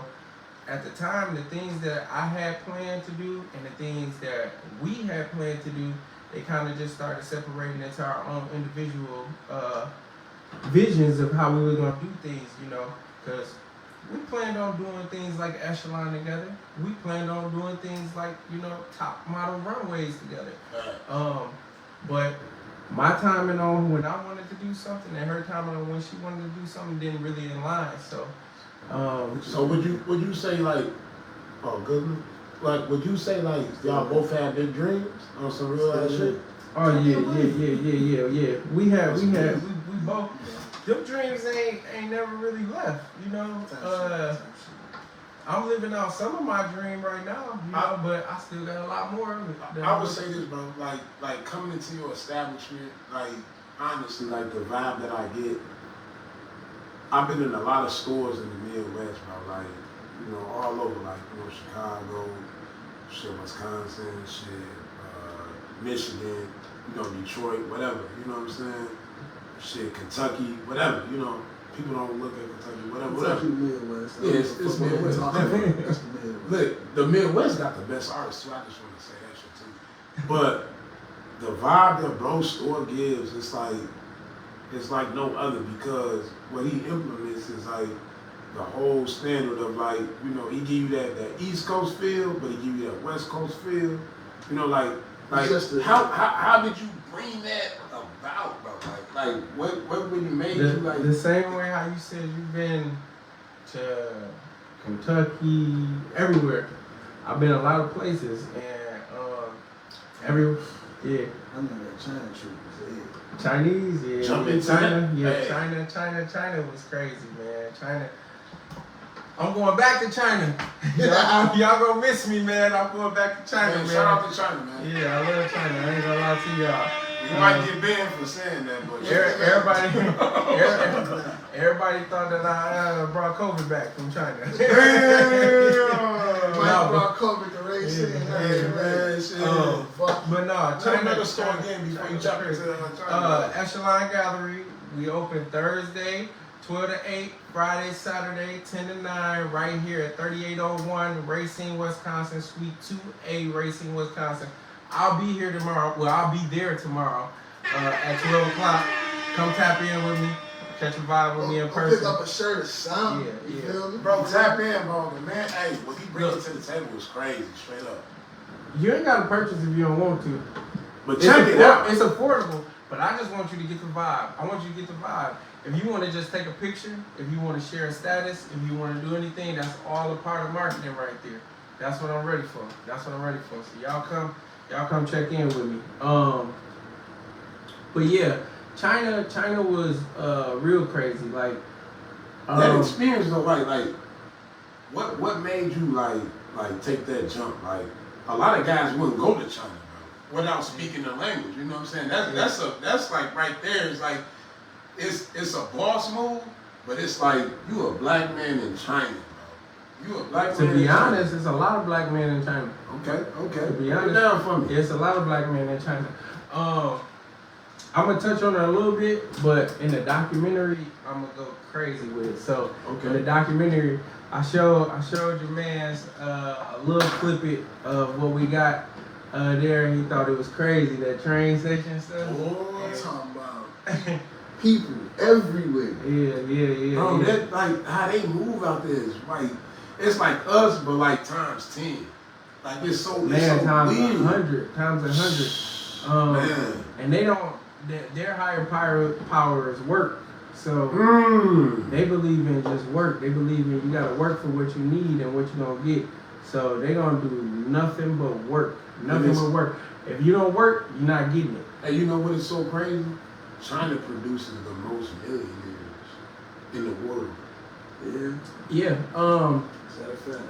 at the time, the things that I had planned to do and the things that we had planned to do, they kind of just started separating into our own individual visions of how we were going to do things, because we planned on doing things like Echelon together. We planned on doing things like, top model runways together. But my timing on when I wanted to do something and her timing on when she wanted to do something didn't really align. So, So would you say like, oh goodness, like would you say like y'all both had big dreams on some real ass shit? oh yeah. We both. Them dreams ain't never really left. I'm living out some of my dream right now, but I still got a lot more of it. I would say this, bro. Like coming into your establishment, like honestly, like the vibe that I get. I've been in a lot of stores in the Midwest, bro. Like all over, like Chicago, shit, Wisconsin, shit, Michigan, Detroit, whatever. You know what I'm saying? Shit, Kentucky, whatever. People don't look at Kentucky, whatever. Midwest. Yeah, it's Midwest. That's the Midwest. Look, the Midwest got the best artists too. I just want to say that shit too. But the vibe that Bro Store gives, it's like no other, because what he implements is like the whole standard of like, he give you that East Coast feel, but he give you that West Coast feel. How did you bring that about, bro? Like what really made you like the same way how you said you've been to Kentucky, everywhere. I've been a lot of places, and yeah. I know that China trip was Chinese, yeah. Jump into China, that. yeah. Hey. China was crazy, man. China. I'm going back to China. Y'all gonna miss me, man. I'm going back to China, man. Shout out to China, man. Yeah, I love China. I ain't gonna lie to y'all. You might get banned for saying that, but everybody thought that I brought COVID back from China. Mike brought COVID to raise ain't saying Yeah, nothing. man, shit. But no, Tell another store again before you jump into China. Echelon Gallery. We open Thursday, 12 to 8. Friday, Saturday, 10 to 9. Right here at 3801 Racine, Wisconsin, Suite 2A, Racine, Wisconsin. I'll be here tomorrow. Well, I'll be there tomorrow at 12 o'clock. Come tap in with me. Catch a vibe with me in person. Pick up a shirt or something. Yeah, You feel me? Bro, tap in, bro. The man, hey, what he bringing to the table was crazy, straight up. You ain't got to purchase if you don't want to. But check it out. It's affordable, but I just want you to get the vibe. I want you to get the vibe. If you want to just take a picture, if you want to share a status, if you want to do anything, that's all a part of marketing right there. That's what I'm ready for. That's what I'm ready for. So y'all come check in with me. But yeah, China was real crazy. Like that experience though, like what made you like take that jump? Like a lot of guys wouldn't go to China, bro, without speaking the language. You know what I'm saying? That's like right there. It's like it's a boss move, but it's like you a black man in China, bro. You a black man. To be honest, it's a lot of black men in China. Okay. To be honest, down for me. It's a lot of black men in China. I'm gonna touch on it a little bit, but in the documentary, I'm gonna go crazy with it. So in the documentary, I showed your man's a little clip of what we got there, and he thought it was crazy, that train station stuff. Oh, I'm talking about people everywhere. Yeah. Bro, that like how they move out there is like it's like us, but like times 10. Like it's so times weird. 100, times 100. Man. And they don't. Their higher power is work. So they believe in just work. They believe in you gotta work for what you need and what you gonna get. So they gonna do nothing but work. Nothing but work. If you don't work, you're not getting it. Hey, you know what is so crazy? China produces the most millionaires in the world. Yeah.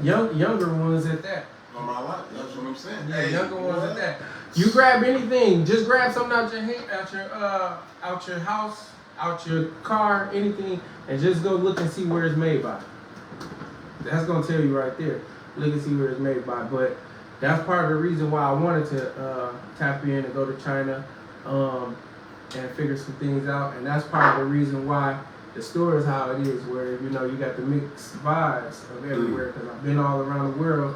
Younger ones at that. On my life, that's what I'm saying. Yeah, hey, younger ones at that. You grab anything, just grab something out your house, out your car, anything, and just go look and see where it's made by. That's gonna tell you right there. Look and see where it's made by. But that's part of the reason why I wanted to tap in and go to China and figure some things out. And that's part of the reason why the store is how it is, where you got the mixed vibes of everywhere. Because I've been all around the world,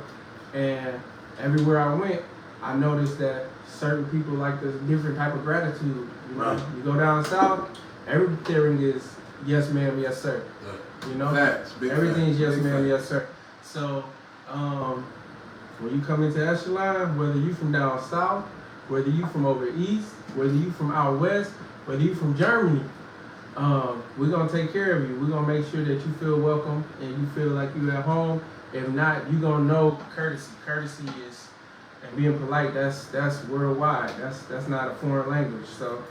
and everywhere I went, I noticed that certain people like this different type of gratitude. You go down south, everything is yes ma'am, yes sir. Facts, everything's facts, yes ma'am, facts. yes sir. So when you come into Echelon, whether you from down south, whether you from over east, whether you from out west, whether you from Germany, we're gonna take care of you. We're gonna make sure that you feel welcome and you feel like you at home. If not, you gonna know courtesy. Courtesy is, and being polite, that's worldwide. That's not a foreign language. So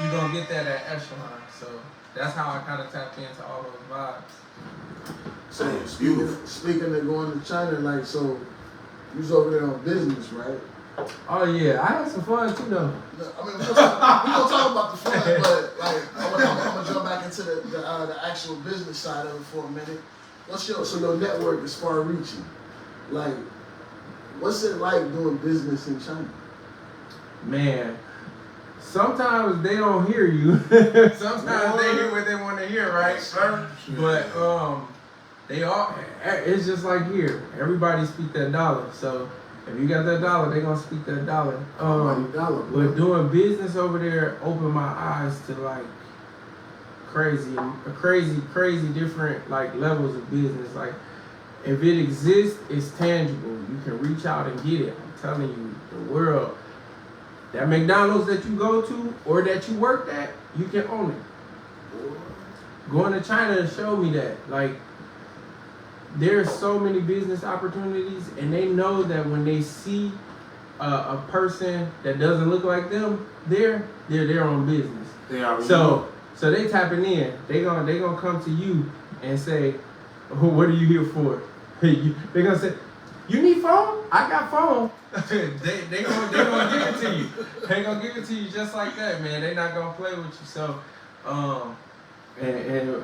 you gonna get that at Echelon. So that's how I kind of tapped into all those vibes. So Speaking of going to China, like, so you was over there on business, right? Oh yeah, I had some fun too though. I mean, we're gonna talk about the fun, but like, I'm gonna jump back into the actual business side of it for a minute. So your network is far-reaching. Like, what's it like doing business in China? Man, sometimes they don't hear you. Sometimes they hear what they want to hear, right? But they all. It's just like here. Everybody speak that dollar. So if you got that dollar, they gonna speak that dollar. But doing business over there opened my eyes to like crazy different like levels of business. Like if it exists, it's tangible. You can reach out and get it. I'm telling you, the world. That McDonald's that you go to or that you worked at, you can own it. Going to China showed me that. Like, there's so many business opportunities, and they know that when they see a person that doesn't look like them, they're their own business. They already So they tapping in. They gonna come to you and say, "What are you here for?" They gonna say, "You need phone? I got phone." they gonna give it to you. They gonna give it to you just like that, man. They not gonna play with you. So, and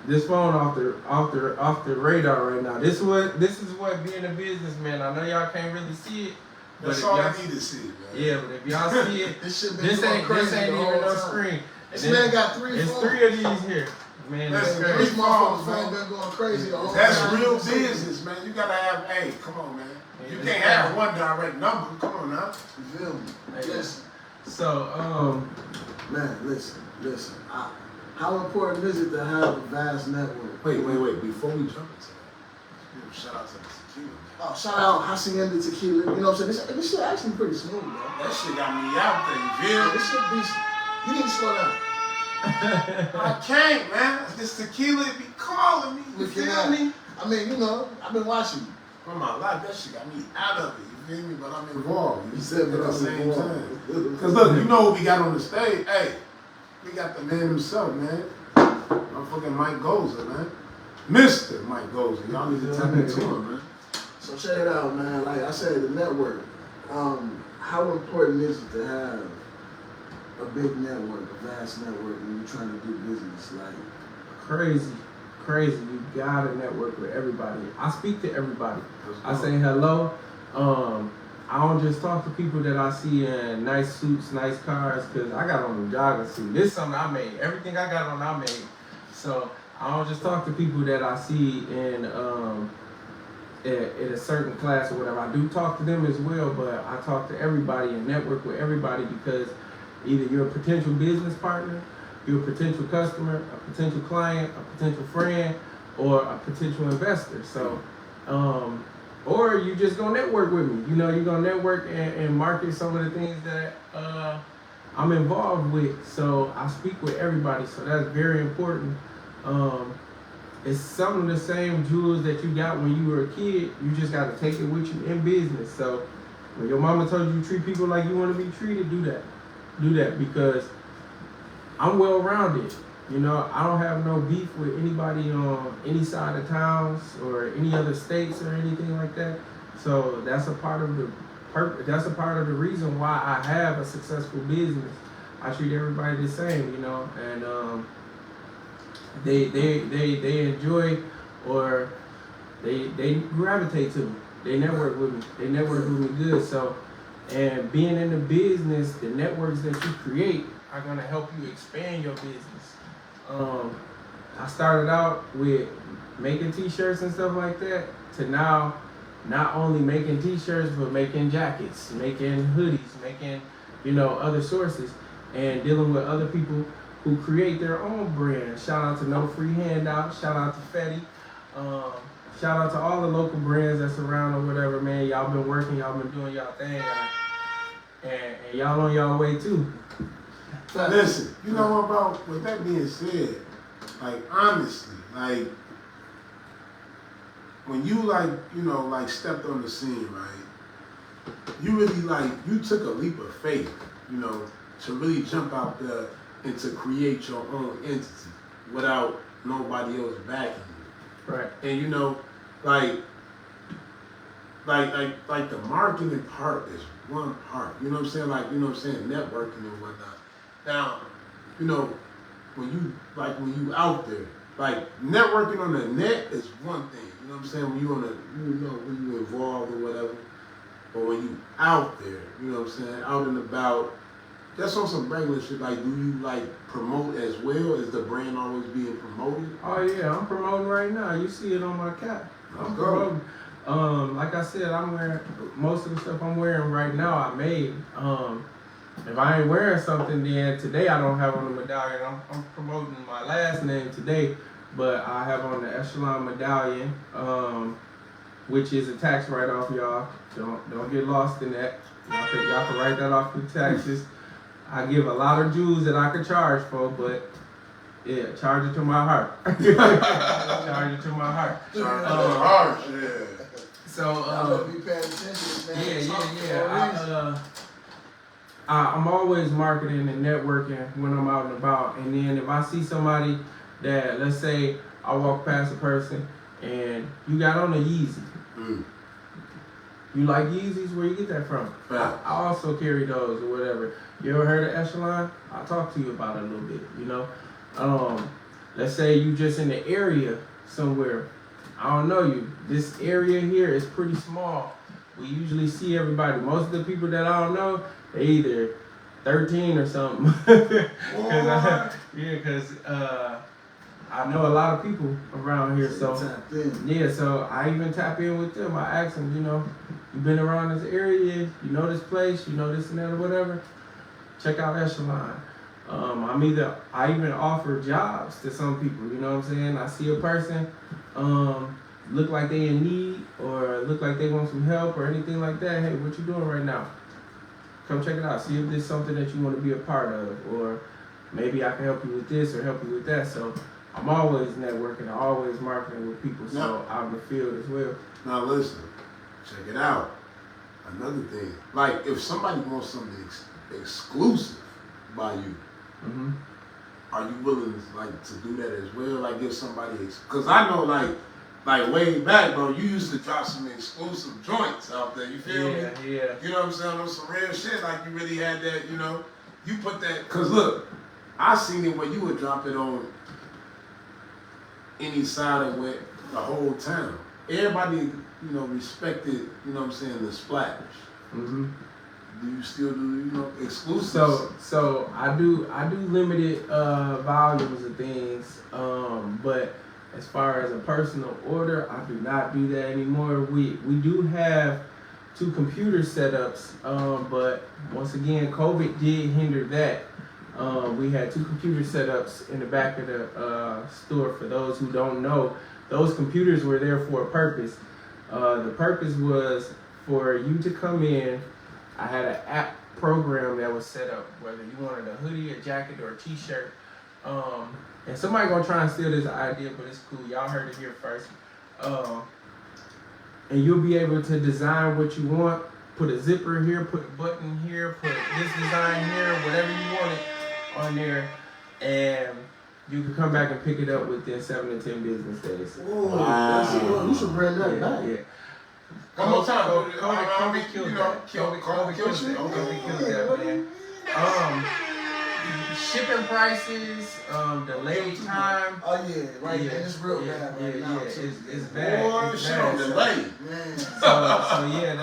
this phone off the radar right now. This is what being a businessman. I know y'all can't really see it. That's all I need to see, man. Yeah, but if y'all see it, this ain't even no screen. This man got 3 phones. It's 3 of these here. Man, that's crazy. This motherfucker's phone been going crazy the whole time. That's real business, man. You gotta have, hey, come on, man. You can't have one direct number. Come on now. You feel me? Listen. So, man, listen. How important is it to have a vast network? Wait. Before we jump into that, shout out to the tequila. Oh, shout out Hacienda Tequila. You know what I'm saying? This shit actually pretty smooth, bro. That shit got me out there, you feel? Yeah, this shit be. You need to slow down. I can't, man. This tequila be calling me. You feel me? I mean, you know, I've been watching you. For my life, that shit got me out of it. You feel me? But I'm involved. You said at the same time. Cause look, you know what we got on the stage? Hey, we got the man himself, man. Motherfucking Mike Gosa, man. Mr. Mike Gosa. Y'all need to tap into him, man. So check it out, man. Like I said, the network. How important is it to have a big network, a vast network when you're trying to do business? Like crazy. You gotta network with everybody. I speak to everybody. I say hello. I don't just talk to people that I see in nice suits, nice cars, because I got on a jogging suit. This is something I made. Everything I got on, I made. So I don't just talk to people that I see in a certain class or whatever. I do talk to them as well, but I talk to everybody and network with everybody because either you're a potential business partner, you're a potential customer, a potential client, a potential friend, or a potential investor. So, or you just gonna network with me. You know, you're gonna network and market some of the things that I'm involved with. So I speak with everybody. So that's very important. It's some of the same jewels that you got when you were a kid. You just got to take it with you in business. So when your mama told you to treat people like you want to be treated, do that. Do that because I'm well-rounded. You know, I don't have no beef with anybody on any side of towns or any other states or anything like that. So that's a part of the reason why I have a successful business. I treat everybody the same, you know, and they enjoy or they gravitate to me. They network with me. They network with me good. So, and being in the business, the networks that you create are gonna help you expand your business. I started out with making t-shirts and stuff like that to now not only making t-shirts but making jackets, making hoodies, making, you know, other sources and dealing with other people who create their own brand. Shout out to No Free Handout, shout out to Fetty, shout out to all the local brands that's around or whatever, man. Y'all been working, y'all been doing y'all thing, and y'all on y'all way too. Listen, you know what, bro? With that being said, like honestly, like when you like, you know, like stepped on the scene, right? You really like, you took a leap of faith, you know, to really jump out there and to create your own entity without nobody else backing you. Right. And you know, like the marketing part is one part. You know what I'm saying? Like, you know what I'm saying, networking and whatnot. Now, you know, when you out there, like networking on the net is one thing. You know what I'm saying? When you on the, you know, when you involved or whatever. But when you out there, you know what I'm saying, out and about, that's on some regular shit. Like, do you like promote as well? Is the brand always being promoted? Oh yeah, I'm promoting right now. You see it on my cap. I'm promoting. Like I said, I'm wearing most of the stuff I'm wearing right now. I made. If I ain't wearing something, then today I don't have on the medallion. I'm promoting my last name today, but I have on the Echelon medallion, which is a tax write-off, y'all. Don't get lost in that. Y'all can write that off through taxes. I give a lot of jewels that I could charge for, but yeah, charge it to my heart. Charge it to my heart. Yeah. So, be paying attention, man. Yeah. I'm always marketing and networking when I'm out and about. And then if I see somebody that, let's say, I walk past a person and you got on a Yeezy. Mm. You like Yeezys? Where you get that from? Right. I also carry those or whatever. You ever heard of Echelon? I'll talk to you about it a little bit, you know? let's say you just in the area somewhere. I don't know you. This area here is pretty small. We usually see everybody. Most of the people that I don't know, they either 13 or something. Because I know a lot of people around here. So yeah, so I even tap in with them. I ask them, you know, you been around this area, you know this place, you know this and that or whatever. Check out Echelon. I even offer jobs to some people. You know what I'm saying? I see a person, look like they in need or look like they want some help or anything like that. Hey, what you doing right now? Come check it out. See if there's something that you want to be a part of, or maybe I can help you with this or help you with that. So I'm always networking, always marketing with people. So out in the field as well. Now listen, check it out. Another thing, like if somebody wants something exclusive by you, are you willing to do that as well? Like give somebody, because I know like way back, bro, you used to drop some exclusive joints out there. You feel me? Yeah. You know what I'm saying? On some real shit, like you really had that. You know, you put that. Cause look, I seen it where you would drop it on any side of the whole town. Everybody, you know, respected. You know what I'm saying? The splash. Mm-hmm. Do you still do exclusives? So I do limited volumes of things, but as far as a personal order, I do not do that anymore. We do have 2 computer setups, but once again, COVID did hinder that. We had 2 computer setups in the back of the store. For those who don't know, those computers were there for a purpose. The purpose was for you to come in. I had an app program that was set up, whether you wanted a hoodie, a jacket, or a t-shirt. And somebody gonna try and steal this idea, but it's cool. Y'all heard it here first. And you'll be able to design what you want. Put a zipper here, put a button here, put this design here, whatever you want it on there. And you can come back and pick it up within 7 to 10 business days. Wow. You should bring that back. Yeah. One more time. Kobe killed that. Kobe killed that, man. Shipping prices, delayed time. Oh yeah, right. Yeah, it's real bad right now. It's bad. Boy, it's shit bad. on delay. So yeah,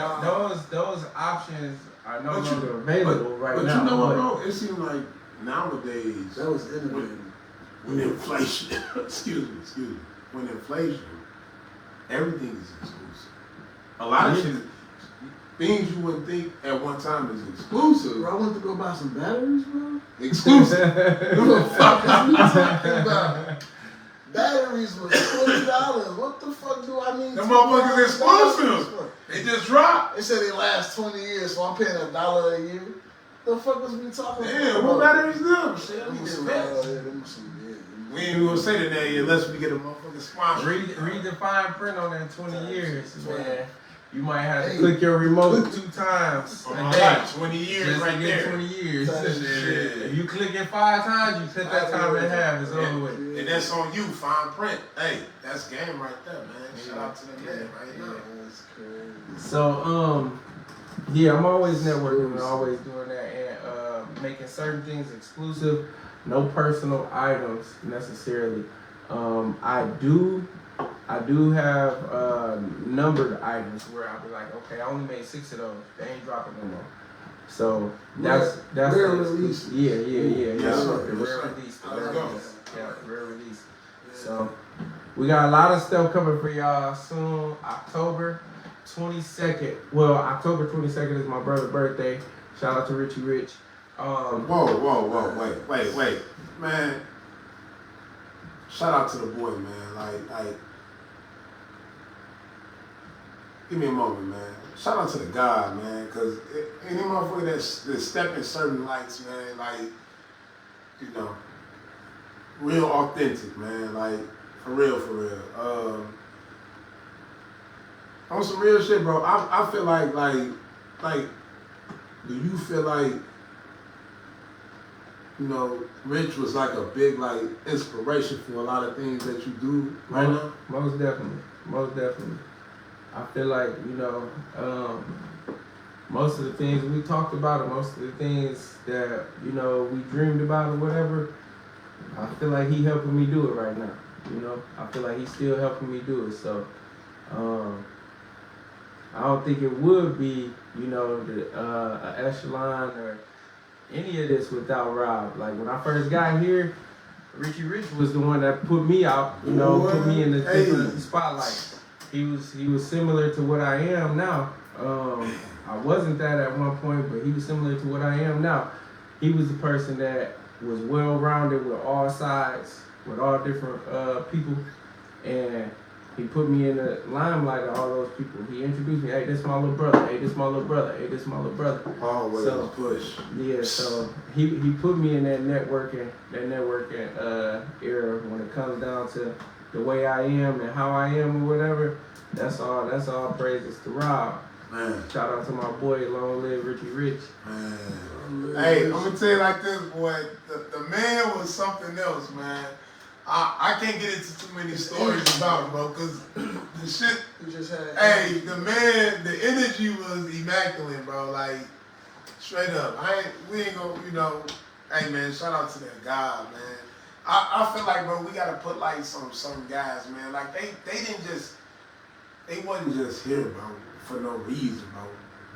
those options are no longer available right now. But you know what, bro? It seems like nowadays that was innovative. When inflation, excuse me, when inflation, everything is exclusive. A lot of shit, things you wouldn't think at one time is exclusive. Bro, I went to go buy some batteries, bro. Exclusive. Who the fuck is we talking about? Batteries was $20. What the fuck do I need? Them motherfuckers exclusive. They just dropped. They said they last 20 years, so I'm paying $1 a year. The fuck was we talking about? Damn, what batteries them? Shit, I need Them that. some We ain't even gonna say that name unless we get a motherfucking sponsor. Read the fine print on that 20 years, man. You might have to click your remote 2 times a day. 20 years just right to get there. 20 years. Shit. If you click it 5 times, you cut that time in half. It's over with. And that's on you, fine print. Hey, that's game right there, man. Shout out to the man right now. That's crazy. So, yeah, I'm always networking and always doing that and making certain things exclusive. No personal items necessarily. I do have numbered items where I'll be like, okay, I only made 6 of those. They ain't dropping no more. So that's rare release. Yeah. Yes, sir. The rare release. Let's go. Yeah, rare release. So we got a lot of stuff coming for y'all soon. October 22nd. Well, October 22nd is my brother's birthday. Shout out to Richie Rich. Whoa, wait, man. Shout out to the boy, man. Like, give me a moment, man. Shout out to the guy, man, because any motherfucker that step in certain lights, man, like, you know, real authentic, man, like, for real. On some real shit, bro. I feel like, do you feel like, you know, Rich was like a big like inspiration for a lot of things that you do right now? Most definitely. I feel like, you know, most of the things we talked about, or most of the things that, you know, we dreamed about or whatever, I feel like he helping me do it right now. You know, I feel like he's still helping me do it. So, I don't think it would be, you know, a Echelon or any of this without Rob. Like when I first got here, Richie Rich was the one that put me out, you know, put me in the different spotlight. He was similar to what I am now. I wasn't that at one point, but he was similar to what I am now. He was the person that was well-rounded with all sides, with all different people, and he put me in the limelight of all those people. He introduced me, hey, this my little brother, hey, this my little brother, hey, this my little brother. Always so, push. Yeah, so he put me in that networking era when it comes down to the way I am and how I am or whatever. That's all praises to Rob. Man. Shout out to my boy, long live Richie Rich. Man. Hey, I'm gonna tell you like this, boy. The man was something else, man. I can't get into too many stories about him, bro, because the shit. You just had. Hey, the man, the energy was immaculate, bro. Like straight up. We ain't gonna, you know. Hey, man, shout out to that guy, man. I feel like, bro, we gotta put like some guys, man. Like they wasn't just here, bro, for no reason, bro.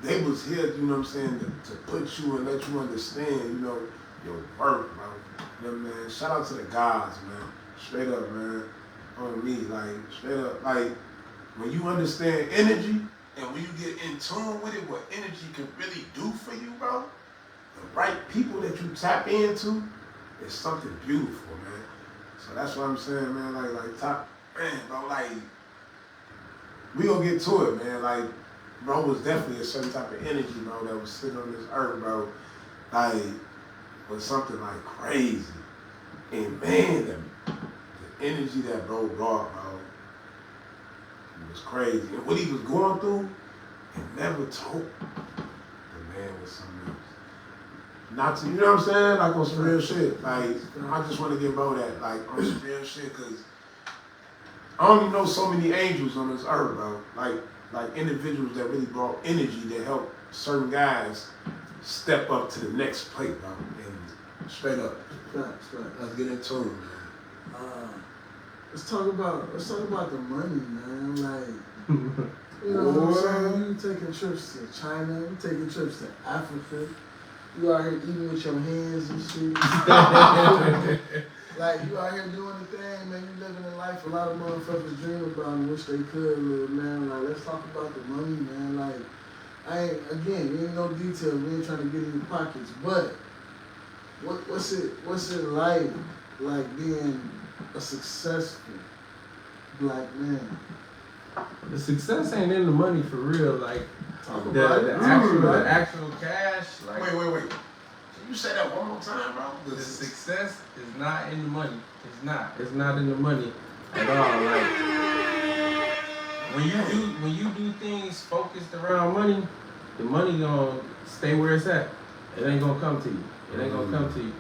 They was here, you know what I'm saying, to put you and let you understand, you know, your work, bro. You know, man, shout out to the guys, man. Straight up, man. On me, like, straight up. Like, when you understand energy and when you get in tune with it, what energy can really do for you, bro, the right people that you tap into, it's something beautiful, man. So that's what I'm saying, man. Man, bro, like, we gonna get to it, man. Like, bro was definitely a certain type of energy, bro, that was sitting on this earth, bro. Like, was something like crazy. And man, the energy that bro brought, bro, it was crazy. And what he was going through, it never told. The man was something else. Not to, you know what I'm saying? Like on some real shit. Like, I just want to give bro that, like, on some real shit, because I only know so many angels on this earth, bro. Like individuals that really brought energy to help certain guys step up to the next plate, bro. And straight up. Facts. Let's get into it, man. Let's talk about the money, man. Like, you know what I'm saying? You taking trips to China, you taking trips to Africa. You out here eating with your hands and shit. Like, you out here doing the thing, man. You living a life a lot of motherfuckers dream about and wish they could live, man. Like, let's talk about the money, man. Like, we ain't no details. We ain't trying to get in your pockets, but what's it like being a successful black man? The success ain't in the money for real. Like the actual cash. Like, Wait. Can you say that one more time, bro? The success is not in the money. It's not. It's not in the money at all. Like when you do things focused around money, the money gonna stay where it's at. It ain't gonna come to you. It ain't gonna come to you.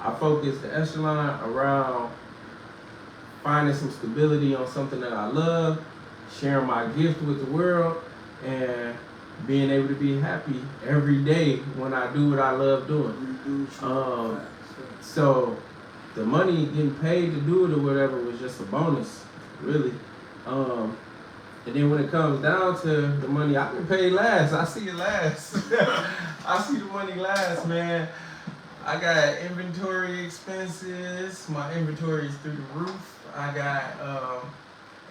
I focus the Echelon around finding some stability on something that I love, sharing my gift with the world, and being able to be happy every day when I do what I love doing. So the money, getting paid to do it or whatever, was just a bonus, really. And then when it comes down to the money, I've been paid last. I see it last. I see the money last, man. I got inventory expenses. My inventory is through the roof. I got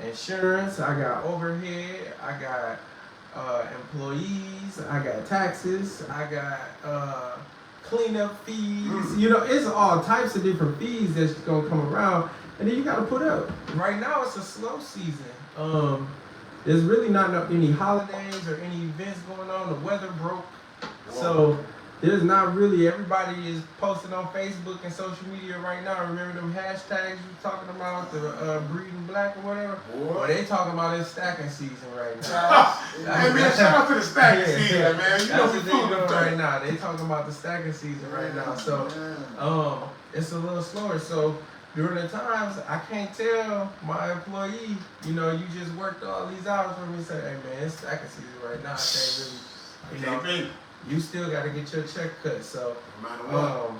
insurance. I got overhead. I got employees. I got taxes. I got cleanup fees. You know, it's all types of different fees that's gonna come around, and then you gotta put up. Right now, it's a slow season. There's really not any holidays or any events going on. The weather broke, so there's not really. Everybody is posting on Facebook and social media right now. Remember them hashtags you talking about, the breeding black or whatever? Well, they talking about it's stacking season right now. Hey man, shout out to the stacking season, man. You That's know what we they doing doing right now. They talking about the stacking season right now. So it's a little slower. So during the times, I can't tell my employee, you know, you just worked all these hours for me and say, hey man, it's stacking season right now. I can't really, you know, you still got to get your check cut. So, no matter what.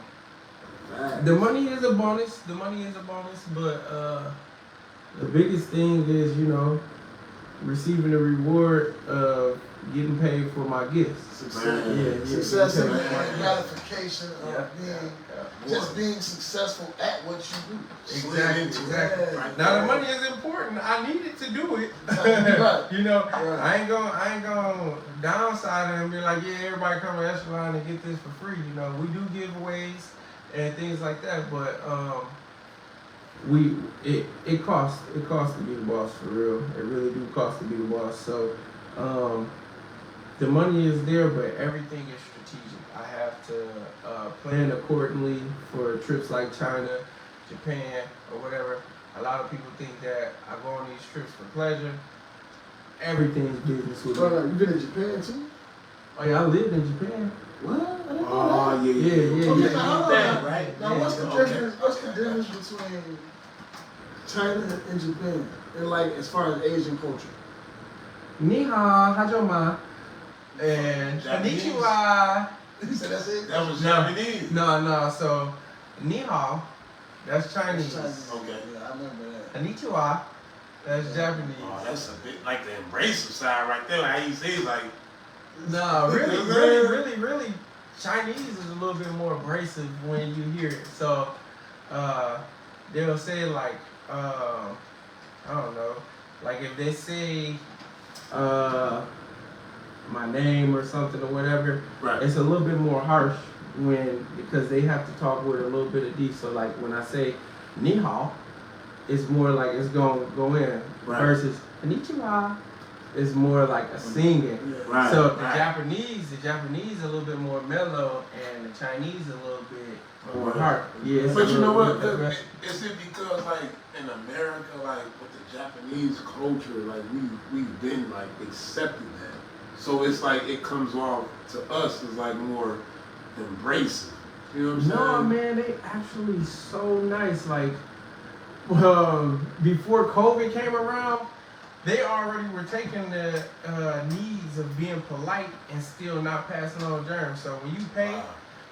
The money is a bonus. The money is a bonus, but the biggest thing is, you know, receiving the reward of getting paid for my gifts. Success and gratification of just being successful at what you do. Exactly. Now the money is important. I needed to do it. Right. You know, Right. I ain't gonna downside it and be like, yeah, everybody come to Echelon and get this for free. You know, we do giveaways and things like that, but it costs to be the boss for real. It really do cost to be the boss. So the money is there, but everything is strategic. I have to plan accordingly for trips like China, Japan, or whatever. A lot of people think that I go on these trips for pleasure. Everything's business with me. You been in Japan too? Oh yeah, I lived in Japan. What? I didn't know Oh, that. yeah. Okay, now, right? Now, what's the difference? What's the difference between China and Japan, and like as far as Asian culture? Ni hao, hajoma, and Japanese? You konnichiwa. said that's it? That was No. Japanese. No. So ni hao, that's Chinese. Okay. Yeah, I remember that. Konnichiwa, that's Japanese. Oh, that's a bit like the embracive side right there. How you say like, No, really, Chinese is a little bit more abrasive when you hear it. So, they'll say like, I don't know, like if they say, my name or something or whatever, Right. it's a little bit more harsh because they have to talk with a little bit of D. So like when I say ni hao, it's more like it's gonna go in Right. versus konnichiwa. It's more like a singing. Right. So the right. Japanese a little bit more mellow, and the Chinese a little bit more Right. hard. Yeah, it's But a you know little what? bit aggressive. Is it because like in America, like with the Japanese culture, like we've been like accepting that, so it's like it comes off to us as like more embracing. You know what I'm No, saying? man, they actually so nice. Like, before COVID came around, they already were taking the needs of being polite and still not passing on germs. So when you pay,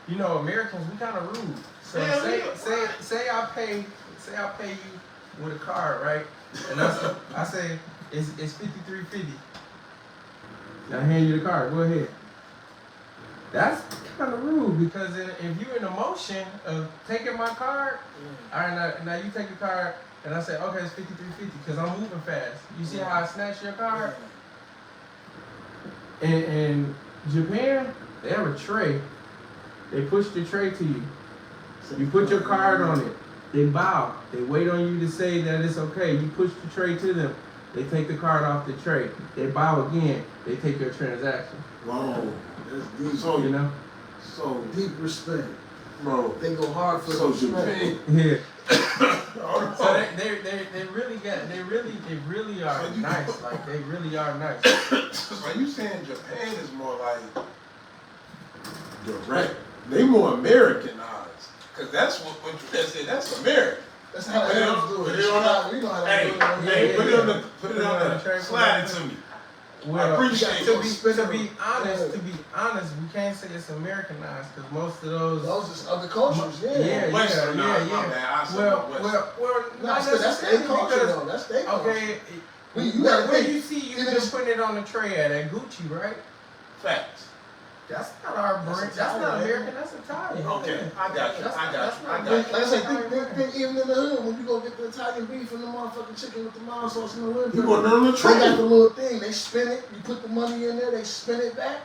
you know, Americans, we kind of rude. So say I pay you with a card, right? And I say it's $53.50. I hand you the card. Go ahead. That's kind of rude because if you're in the motion of taking my card, all right, now you take the card and I say, okay, it's $53.50 because I'm moving fast. You see how I snatch your card? In Japan, they have a tray. They push the tray to you. You put your card on it. They bow. They wait on you to say that it's okay. You push the tray to them. They take the card off the tray. They bow again. They take your transaction. Whoa. That's deep. So You know? So Deep respect. bro. They go hard for So the respect. Japan. Yeah. Oh, So they really are So you- nice. Like they really are nice. So you saying Japan is more like direct? They more Americanized, cause that's what you just said. That's American. That's how Put the it Arabs on- do put it. it on the- We know how Hey, to do it. hey, put it on the, Yeah. put it on the, tray. slide it to me. Well, appreciate to it. be honest, we can't say it's Americanized because most of those. Those is other cultures, yeah. Yeah. Westernized, my bad. I said Well, Western. No, not that's their necessarily culture because though. That's their culture. okay. You gotta Where think, you see you even just if- putting it on the tray at Gucci, right? Facts. That's not our brand. That's not Italian. American. That's Italian. Okay, I got you. I got you. I got Like you. I said, think even in the hood, when you go get the Italian beef and the motherfucking chicken with the mild sauce in the hood, You going down the they got the train? little thing. They spin it. You put the money in there. They spin it back.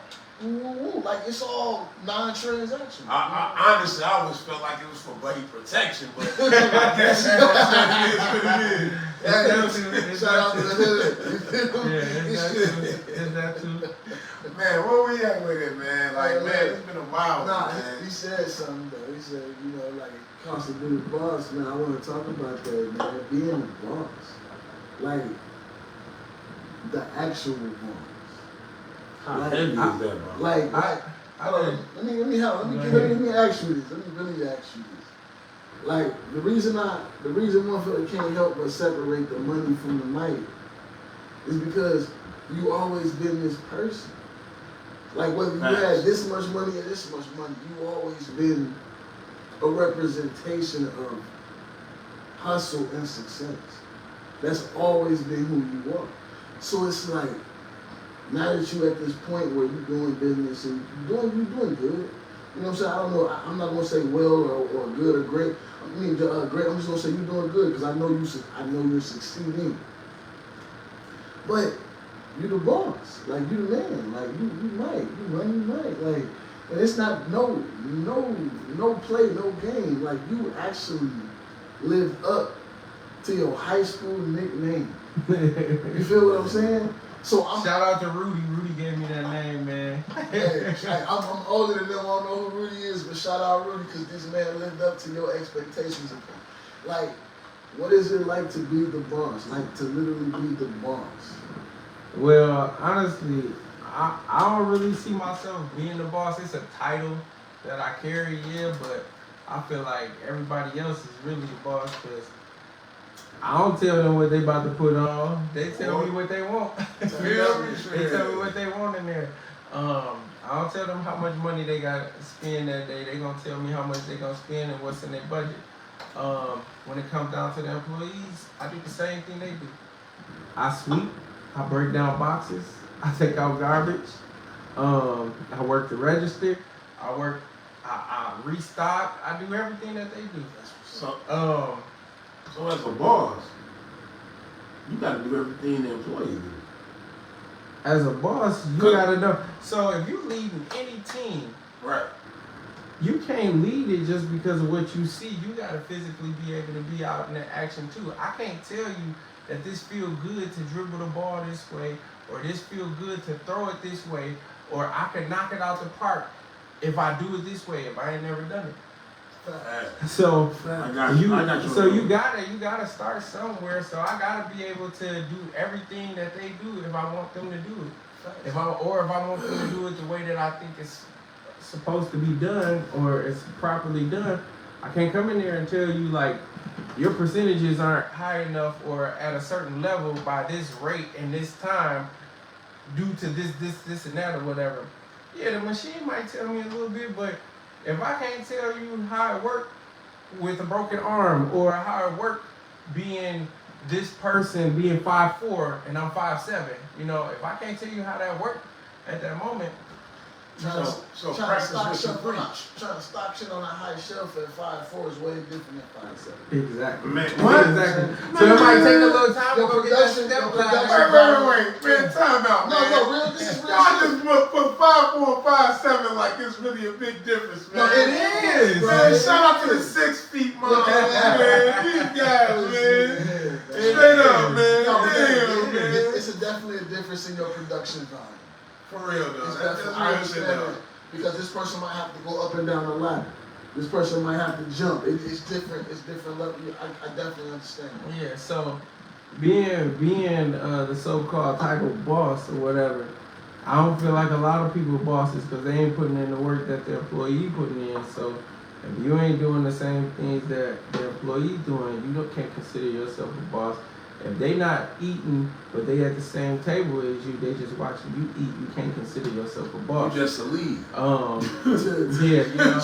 Ooh, like it's all non-transaction. I honestly, I always felt like it was for buddy protection, but I guess you know what I'm saying. It is what it is. It's Shout out to the hood. Is that too? Man, where we at with it, man? Like, man, it's been a while, Nah, man. he said something though. He said, you know, like it costs to be the boss, man. I want to talk about that, man. Being the boss, like the actual boss. How Like, heavy is that, bro? Like, I did. let me ask you this. Let me really ask you this. Like the reason one fella can't help but separate the money from the mic is because you always been this person. Like whether you had this much money or this much money, you always been a representation of hustle and success. That's always been who you are. So it's like, now that you're at this point where you're doing business and you're doing good. You know what I'm saying? I don't know. I'm not gonna say well or good or great. I mean, great. I'm just gonna say you're doing good because I know you're succeeding. But you the boss, like you the man, like you run, like, and it's not no play, no game. Like you actually live up to your high school nickname. You feel what I'm saying? So shout out to Rudy. Rudy gave me that name, man. Hey, I'm older than them. I don't know who Rudy is, but shout out Rudy because this man lived up to your expectations of him. Like, what is it like to be the boss? Like to literally be the boss? Well, honestly, I don't really see myself being the boss. It's a title that I carry, yeah, but I feel like everybody else is really the boss because I don't tell them what they about to put on. They tell me what they want. Feel me? They tell me what they want in there. I don't tell them how much money they got to spend that day. They gonna tell me how much they gonna spend and what's in their budget. When it comes down to the employees, I do the same thing they do. I sweep. I break down boxes. I take out garbage. I work the register. I restock. I do everything that they do. So as a boss, you got to do everything the employees do. As a boss, you got to know. So if you're leading any team, right, you can't lead it just because of what you see. You got to physically be able to be out in that action too. I can't tell you that this feel good to dribble the ball this way, or this feel good to throw it this way, or I can knock it out the park if I do it this way if I ain't never done it. So you gotta start somewhere. So I gotta be able to do everything that they do if I want them to do it. If I want them to do it the way that I think it's supposed to be done or it's properly done, I can't come in there and tell you like your percentages aren't high enough or at a certain level by this rate and this time due to this and that or whatever. Yeah, the machine might tell me a little bit, but if I can't tell you how it worked with a broken arm or how it worked being this person being 5'4" and I'm 5'7", you know, if I can't tell you how that worked at that moment. Trying to stock shit on a high shelf at 5'4" is way different than 5'7". Exactly. Man, Exactly. So it might take a little time to get that step Wait, man, time out, man. No, real, this is real. Y'all just put 5'4", 5'7" like it's really a big difference, man. No, it is. Man, shout out to the 6 feet motherfuckers, man. These guys, man. Straight up, man. Damn, man. It's definitely a difference in your production value. For real, though. That's real shit, though. Because this person might have to go up and down the ladder. This person might have to jump. It's different. It's different level. I definitely understand. Yeah. So being the so-called title boss or whatever, I don't feel like a lot of people are bosses because they ain't putting in the work that the employee putting in. So if you ain't doing the same things that the employee doing, you can't consider yourself a boss. If they not eating, but they at the same table as you, they just watching you eat. You can't consider yourself a boss. You just a lead. Yeah, you know,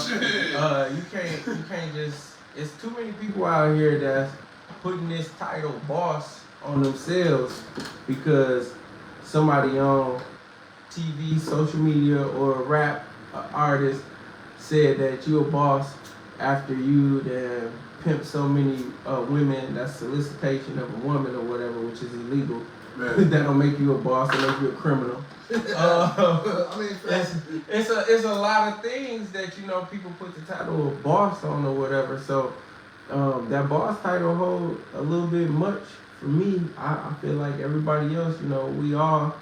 you can't just. It's too many people out here that's putting this title boss on themselves because somebody on TV, social media, or a rap artist said that you a boss after you then pimp so many women. That's solicitation of a woman or whatever, which is illegal. That don't make you a boss, it make you a criminal. I mean, it's a lot of things that, you know, people put the title of boss on or whatever. So that boss title hold a little bit much for me. I feel like everybody else, you know, we all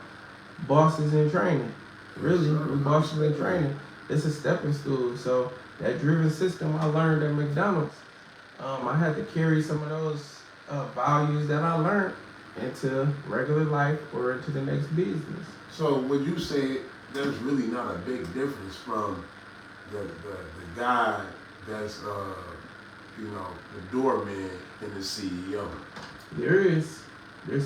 bosses in training. Really, we bosses in training. It's a stepping stool. So that driven system I learned at McDonald's. I had to carry some of those values that I learned into regular life or into the next business. So would you say there's really not a big difference from the guy that's you know, the doorman and the CEO? There's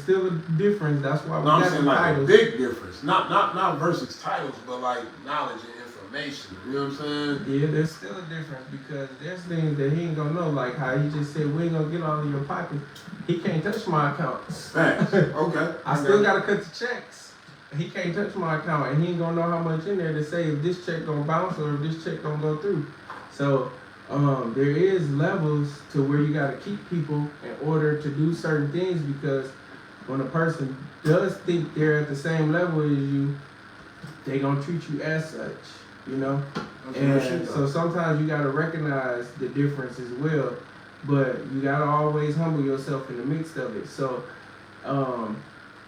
still a difference. That's why we I'm got saying the like titles. a big difference. Not versus titles, but like knowledge and information. information. You know what I'm saying? Yeah, there's still a difference because there's things that he ain't gonna know, like how he just said we ain't gonna get all of your pocket. He can't touch my account. Facts. Okay. I still gotta cut the checks. He can't touch my account, and he ain't gonna know how much in there to say if this check gonna bounce or if this check gonna go through. So there is levels to where you gotta keep people in order to do certain things because when a person does think they're at the same level as you, they gonna treat you as such, you know. And so sometimes you gotta recognize the difference as well, but you gotta always humble yourself in the midst of it. So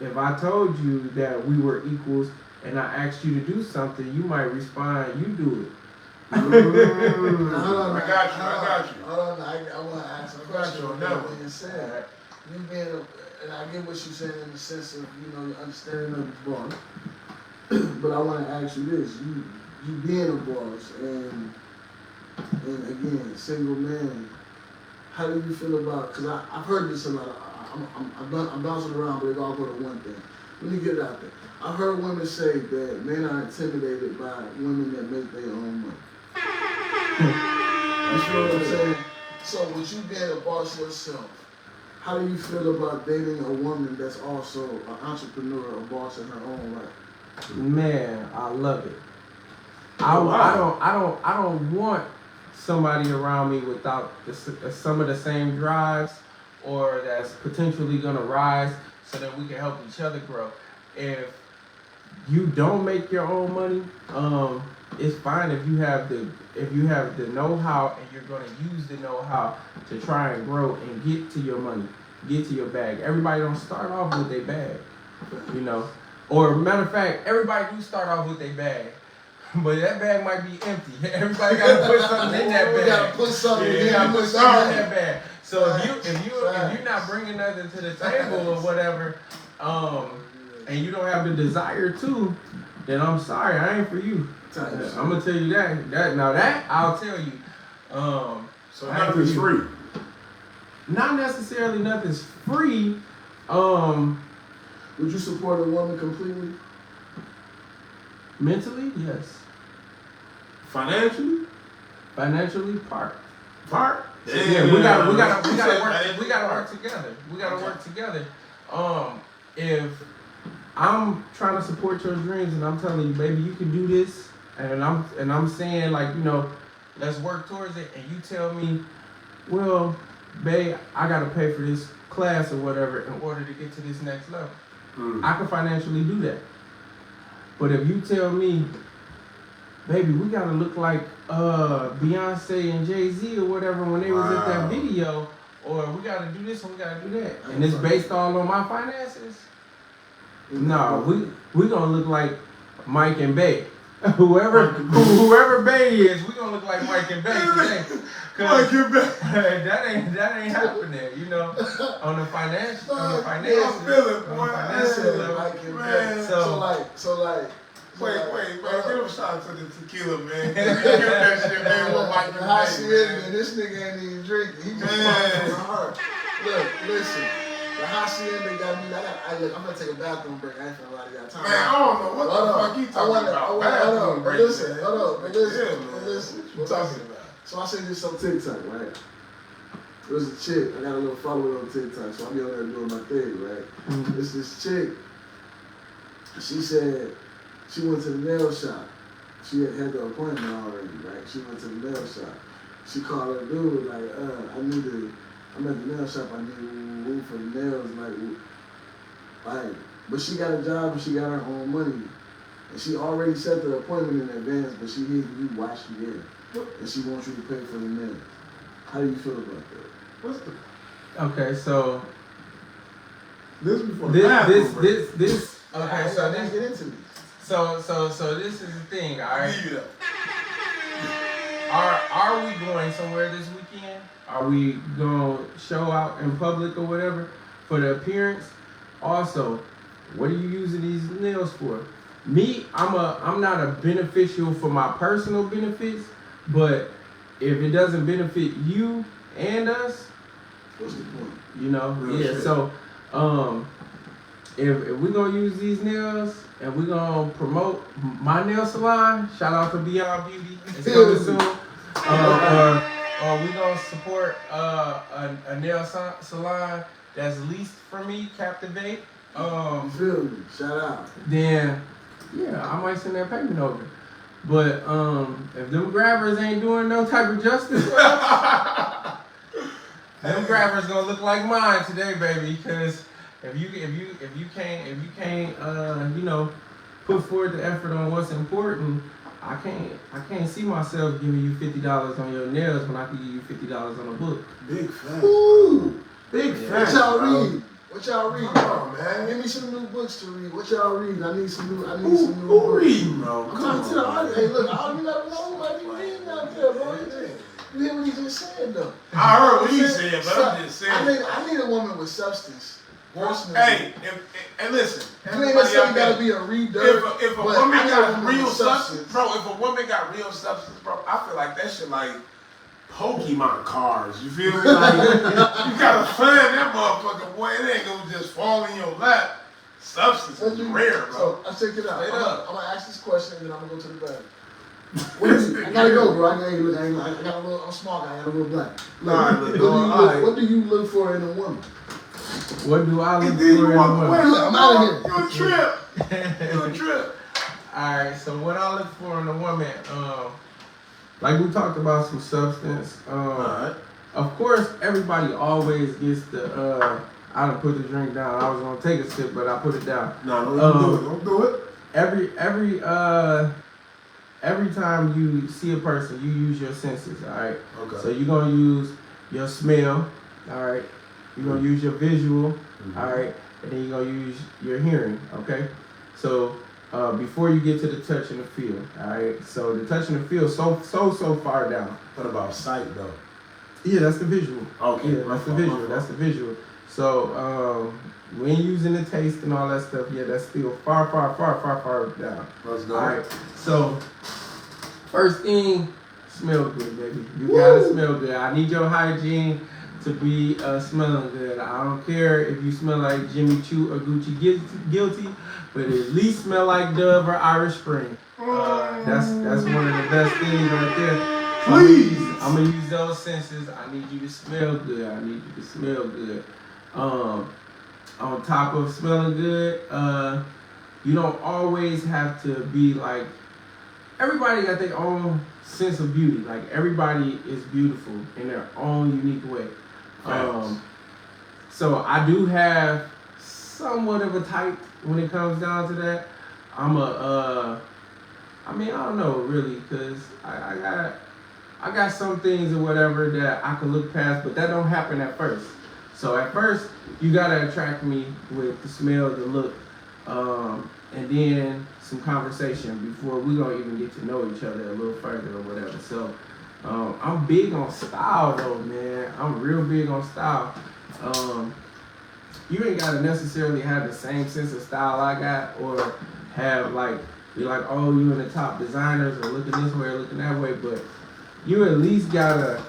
if I told you that we were equals and I asked you to do something, you might respond, you do it. I got you. Hold on, I want to ask a question on that being said. You being, and I get what you're saying in the sense of, you know, your understanding of the boss. But I want to ask you this: you being a boss, and again, single man. How do you feel about? Because I've heard this a lot. I'm bouncing around, but it all go to one thing. Let me get it out there. I've heard women say that men are intimidated by women that make their own money. You feel what I'm saying? So with you being a boss yourself, how do you feel about dating a woman that's also an entrepreneur, a boss in her own right? Man, I love it. I don't want somebody around me without some of the same drives or that's potentially gonna rise so that we can help each other grow. If you don't make your own money, it's fine if you have the know-how and you're gonna use the know-how to try and grow and get to your money, get to your bag. Everybody don't start off with their bag, you know. Or matter of fact, everybody do start off with their bag. But that bag might be empty. Everybody gotta put something in that bag. You gotta put something in that bag. So if you're not bringing nothing to the table or whatever, and you don't have the desire to, then I'm sorry, I ain't for you. I'm gonna tell you that I'll tell you. So nothing's free. Not necessarily nothing's free. Would you support a woman completely? Mentally, yes. Financially, part. Yeah, we gotta work together. We gotta work together. If I'm trying to support your dreams and I'm telling you, baby, you can do this, and I'm saying, like, you know, let's work towards it, and you tell me, well, babe, I gotta pay for this class or whatever in order to get to this next level. I can financially do that. But if you tell me, baby, we gotta look like Beyonce and Jay-Z or whatever when they was at that video, or we gotta do this and we gotta do that, and it's based all on my finances, no, we gonna look like Mike and Bay. Whoever Bay is, we gonna look like Mike and Bay today. Mike and Bay. that ain't happening, you know, on the financial level. Wait, give a shout to the tequila, man. Give that shit, man. What Mike and How she is, and this nigga ain't even drinking. He just talking from the heart. Look, listen. The hacienda got me. I'm gonna take a bathroom break. I ain't finna lie to y'all time. Man, I don't know what the fuck you talking about. Bathroom break. Listen. What you talking about? So I seen this on TikTok, right? There was a chick. I got a little follower on TikTok, so I be on there doing my thing, right? Mm-hmm. It's this chick. She said she went to the nail shop. She had the appointment already, right? She went to the nail shop. She called her dude like, I'm at the nail shop. I need room for the nails, like. But she got a job and she got her own money, and she already set the appointment in advance. But she needs you while she there, and she wants you to pay for the nails. How do you feel about that? Okay, so this before this. Okay, Okay, so so let's this. get into this. So this is the thing, all right. Leave it up. Are we going somewhere this weekend? Are we gonna show out in public or whatever for the appearance? Also, what are you using these nails for? Me, I'm not a beneficial for my personal benefits, but if it doesn't benefit you and us, What's the point? you know, Real yeah. shit. So, if we're gonna use these nails and we're gonna promote my nail salon, shout out to Beyond Beauty. It's coming soon. Or we gonna support a nail salon that's leased for me, Captivate. Feel me? Shout out. Then yeah, I might send that payment over. But if them grabbers ain't doing no type of justice, them grabbers gonna look like mine today, baby. Because if you can't you know, put forward the effort on what's important, I can't see myself giving you $50 on your nails when I can give you $50 on a book. Big facts. Ooh, Big what facts. y'all bro. read? What y'all read? Come on, man. Give me some new books to read. What y'all read? I need some new. Who books. reading, bro? I'm talking to the audience. Hey, look, I don't even know who might be reading out there, bro. You hear what he just said, though? I heard what he said, but I'm just saying. I need a woman with substance. Personally. Hey, and listen. You ain't necessarily gotta be a reader. If a but woman I need a got woman real with substance, bro. If a woman got real substance, bro, I feel like that shit like Pokemon cards. You feel me? Like you gotta find that motherfucker, boy. It ain't gonna just fall in your lap. Substance is rare, bro. So I check it out. Straight I'm up. gonna ask this question and then I'm gonna go to the bathroom. What is it? I gotta go, bro. I got a little. I'm a small guy. I got a little black. What do you look for in a woman? What do I look And for then in you a walk woman? away. I'm out of here. You a trip. You a trip. Alright, so what I look for in a woman, like we talked about some substance. Alright. Of course, everybody always gets the, I done put the drink down. I was gonna take a sip, but I put it down. No, don't do it. Every time you see a person, you use your senses, alright? Okay. So you're gonna use your smell, alright? You're gonna use your visual, alright? And then you're gonna use your hearing, okay? So before you get to the touch and the feel, alright? So the touch and the feel so far down. What about sight though? Yeah, that's the visual. Okay. Yeah, that's the visual. That's the visual. So when using the taste and all that stuff, yeah, that's still far down. Let's go. All right. So first thing, smell good, baby. You gotta smell good. I need your hygiene to be smelling good. I don't care if you smell like Jimmy Choo or Gucci Guilty, but at least smell like Dove or Irish Spring. That's one of the best things right there. Please. I'm gonna use those senses. I need you to smell good. I need you to smell good. On top of smelling good, you don't always have to be like, everybody got their own sense of beauty. Like everybody is beautiful in their own unique way. So I do have somewhat of a type when it comes down to that. I don't know really, cause I got some things or whatever that I can look past, but that don't happen at first. So at first, you gotta attract me with the smell, the look, and then some conversation before we gonna even get to know each other a little further or whatever. So I'm big on style though, man. I'm real big on style. You ain't gotta necessarily have the same sense of style I got, or have be like, oh, you in the top designers or looking this way or looking that way, but you at least gotta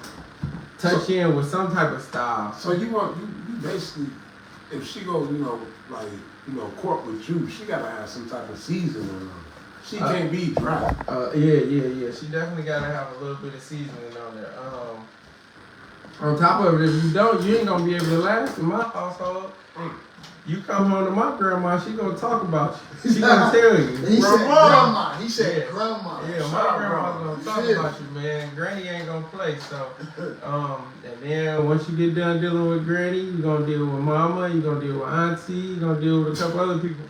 touch in with some type of style. So you basically, if she goes, court with you, she gotta have some type of seasoning on her. She can't be dry. Yeah. She definitely gotta have a little bit of seasoning on there. On top of it, if you don't, you ain't gonna be able to last in my household. You come home to my grandma, she gonna talk about you. She gonna tell you. He said grandma. He said grandma. Yeah, my grandma's gonna talk about you, man. Granny ain't gonna play, so. And then once you get done dealing with Granny, you gonna deal with Mama, you gonna deal with Auntie, you gonna deal with a couple other people.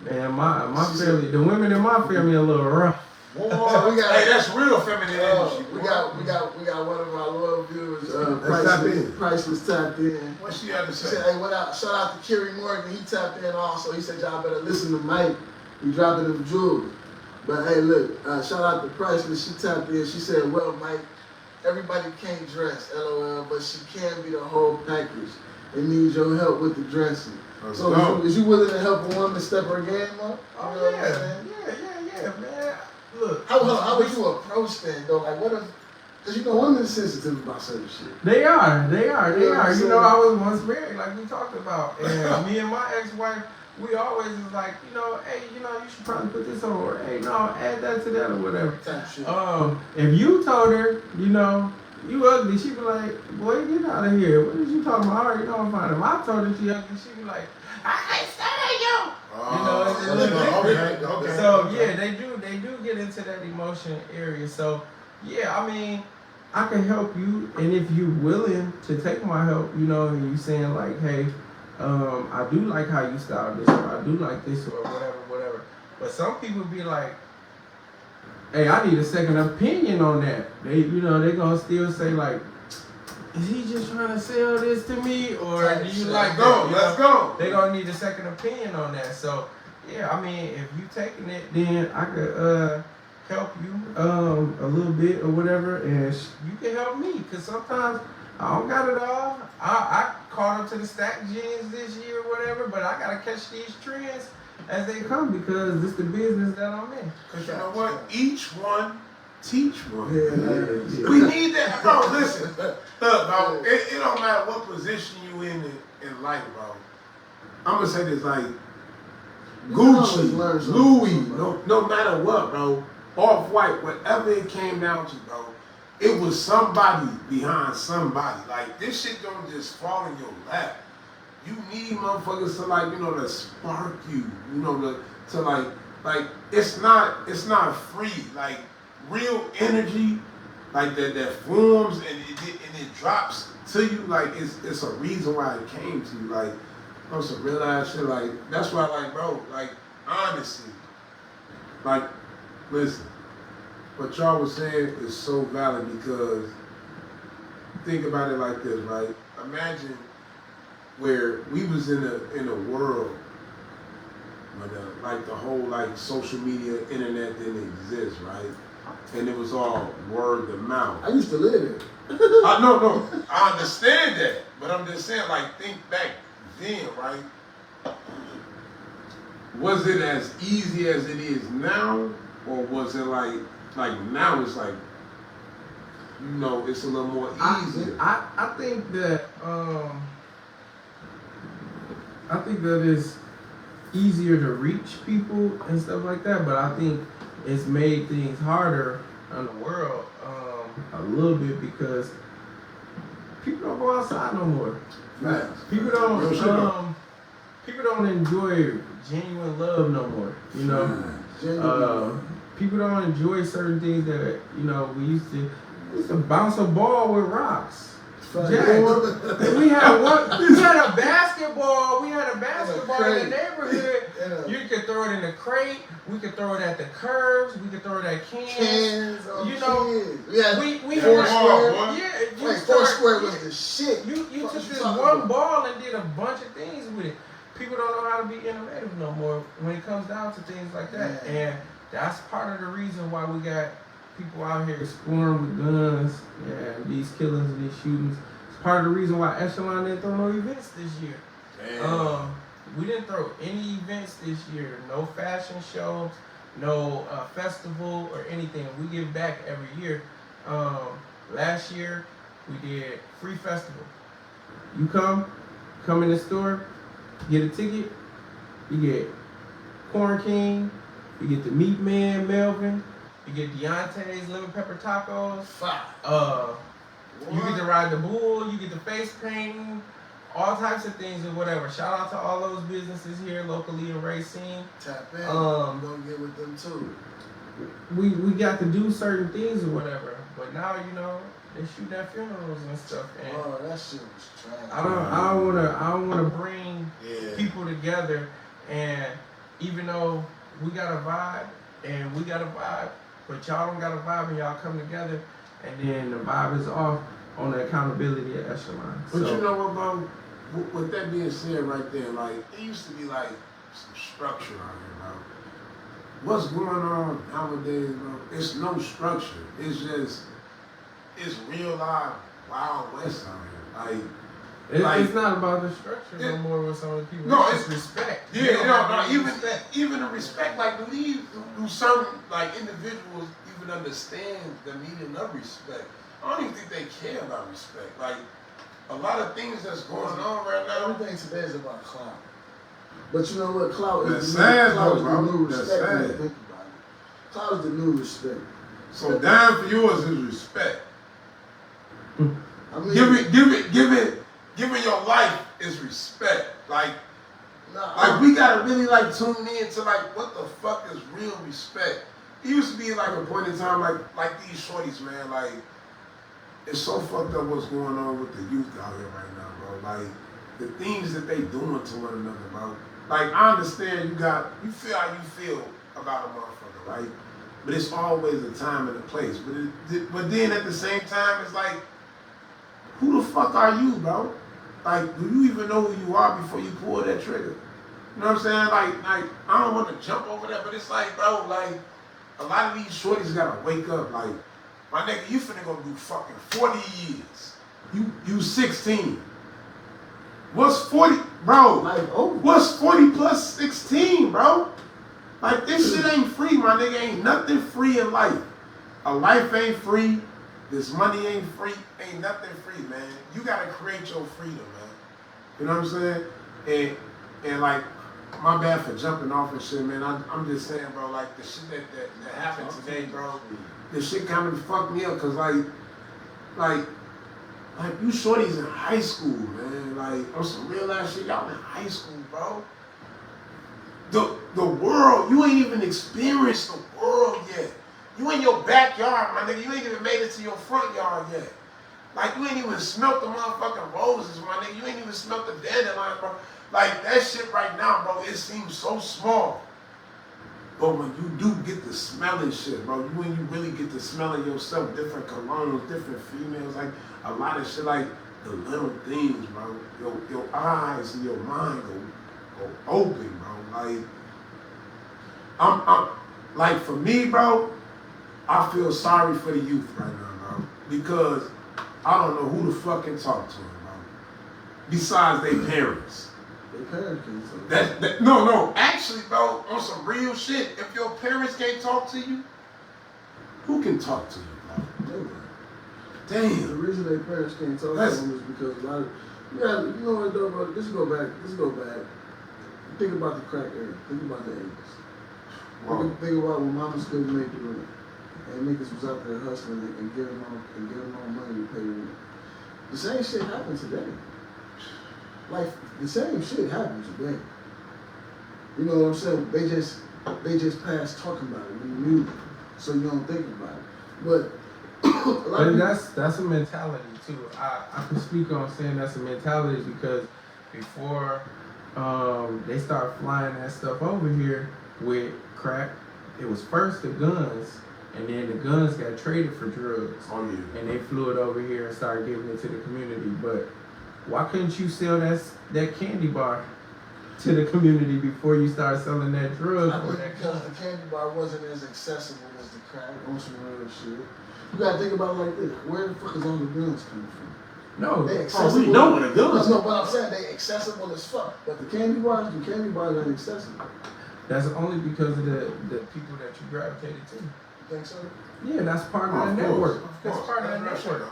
Man, my family, the women in my family are a little rough. Hey, that's real feminine energy. We got one of our loyal viewers, Priceless tapped in. What she had to He say? said, hey, what up? Shout out to Kerry Morgan. He tapped in also. He said, y'all better listen to Mike. He dropping them jewels. But hey, look, shout out to Priceless. She tapped in. She said, well, Mike, everybody can't dress, LOL, but she can be the whole package. It needs your help with the dressing. So is you willing to help a woman step her game up? Oh, yeah, man. Look. How would you approach that, though? Like, what if, because women are sensitive about certain shit. They are. You know I was once married, like we talked about. And me and my ex-wife, we always is like, hey, you should probably put this on, or hey, no, add that to that or whatever. Type shit. If you told her, you ugly, she'd be like, boy, get out of here. What is you talking about? I already know I'm fine. If I told her she ugly, she'd be like, I can't stand you. It's a little different. Okay. So yeah, they do get into that emotion area. So yeah, I mean, I can help you, and if you're willing to take my help, and you saying like, hey, I do like how you style this, or I do like this, or whatever. But some people be like, hey, I need a second opinion on that. They gonna still say like, is he just trying to sell this to me, or do you like that? Let's go. They gonna need a second opinion on that. So yeah, I mean, if you taking it, then I could help you a little bit or whatever, and you can help me, because sometimes I don't got it all. I caught up to the stack jeans this year or whatever, but I gotta catch these trends as they come, because it's the business that I'm in. Because you know what? Each one teach one. Yeah. We need that. Bro, listen. Look, bro, it don't matter what position you in life, bro. I'm going to say this, like, Gucci, Louis, no matter what, bro. Off-White, whatever it came down to, bro. It was somebody behind somebody. Like, this shit don't just fall in your lap. You need motherfuckers to, like, to spark you, to like it's not free. Like, real energy, like that forms and it drops to you. Like, it's a reason why it came to you. Like, some real ass shit. Like, that's why, like, bro, like, honestly, like, listen, what y'all was saying is so valid, because think about it like this, right? Imagine where we was in a world when like the whole like social media, internet didn't exist, right? And it was all word of mouth. I used to live it. No, I understand that, but I'm just saying, like, think back then, right? Was it as easy as it is now, or was it like now it's like, it's a little more easier? I think that it's easier to reach people and stuff like that, but I think it's made things harder in the world a little bit, because people don't go outside no more. Facts. People don't enjoy genuine love no more. People don't enjoy certain things that we used to bounce a ball with rocks. Jack, we had a basketball. We had a basketball in the neighborhood. You could throw it in the crate. We could throw it at the curves. We could throw it at cans. Yeah, we four had four square was the shit. You took this one ball and did a bunch of things with it. People don't know how to be innovative no more when it comes down to things like that, and that's part of the reason why we got people out here exploring with guns and these killings and these shootings. It's part of the reason why Echelon didn't throw no events this year. Damn. We didn't throw any events this year. No fashion show, no festival or anything. We give back every year. Last year we did free festival. You come in the store, get a ticket, you get Corn King, you get the Meat Man Melvin, you get Deontay's lemon pepper tacos. You get to ride the bull, you get the face painting, all types of things or whatever. Shout out to all those businesses here locally in Racine. Tap in. Go get with them too. We got to do certain things or whatever, but now they shoot at funerals and stuff. And that shit was trash. I don't wanna bring people together, and even though we got a vibe and we got a vibe, but y'all don't got a vibe, and y'all come together, and then the vibe is off on the accountability of Echelon. But you know what, bro? With that being said right there, like, it used to be like some structure out here, bro. What's going on nowadays, bro? It's no structure. It's real live Wild West out here. It's not about the structure no more with some of the people. No, it's respect. Even the respect, like, believe do certain like individuals even understand the meaning of respect. I don't even think they care about respect. Like, a lot of things that's going on right now. Everything today is about clout. But you know what? Clout That's is sad, clout though, is the bro. new That's respect when you sad. think about it. Clout is the new respect. So dying for yours is respect. I mean, Giving your life is respect. Like nah, we gotta really like tune in to like what the fuck is real respect. It used to be like a point in time like these shorties, man. Like it's so fucked up what's going on with the youth out here right now, bro. Like the things that they doing to one another, bro. Like I understand you feel how you feel about a motherfucker, right? But it's always a time and a place. But then at the same time, it's like, who the fuck are you, bro? Like, do you even know who you are before you pull that trigger? You know what I'm saying? Like I don't want to jump over that, but it's like, bro, like a lot of these shorties gotta wake up. Like, my nigga, you finna go do fucking 40 years. You 16. What's 40, bro? like, oh, What's 40 plus 16, bro? Like, this shit ain't free, my nigga. Ain't nothing free in life. A life ain't free. This money ain't free. Ain't nothing free, man. You gotta create your freedom, man. You know what I'm saying? And like, my bad for jumping off and shit, man. I'm just saying, bro, like, the shit that happened today, bro, the shit kind of fucked me up, cause like you shorties in high school, man. Like, on some real ass shit, y'all in high school, bro. The world, you ain't even experienced the world yet. You in your backyard, my nigga. You ain't even made it to your front yard yet. Like, you ain't even smelt the motherfucking roses, my nigga. You ain't even smelt the dandelion, bro. Like, that shit right now, bro, it seems so small. But when you do get to smelling shit, bro, when you really get to smelling yourself, different colognes, different females, like, a lot of shit, like, the little things, bro. Your eyes and your mind go open, bro. Like, I'm like, for me, bro, I feel sorry for the youth right now, bro, because I don't know who the fuck can talk to them, bro, besides their parents. their parents can talk. No, actually, bro, on some real shit, if your parents can't talk to you, who can talk to you, bro? Damn. The reason their parents can't talk to them is because a lot of, you know what though, bro? Let's go back. Think about the crack era. Think about the 80s. Wow. Think about when mamas couldn't make the rent, and niggas was out there hustling and giving all money to pay rent. The same shit happened today. Like, the same shit happened today. You know what I'm saying? They just passed talking about it in the music, so you don't think about it. But that's a mentality too. I can speak on saying that's a mentality because before they start flying that stuff over here with crack, it was first the guns, and then the guns got traded for drugs. Oh yeah. And they flew it over here and started giving it to the community. But why couldn't you sell that candy bar to the community before you start selling that drug? I think because the candy bar wasn't as accessible as the crack on some real shit. You gotta think about it like this: where the fuck is all the guns coming from? No, They accessible. we know where the guns. No, but I'm saying they accessible as fuck. But the candy bars aren't accessible. that's only because of the people that you gravitated to. You think so? Yeah, that's part of the Of network. course. That's part of the That's network.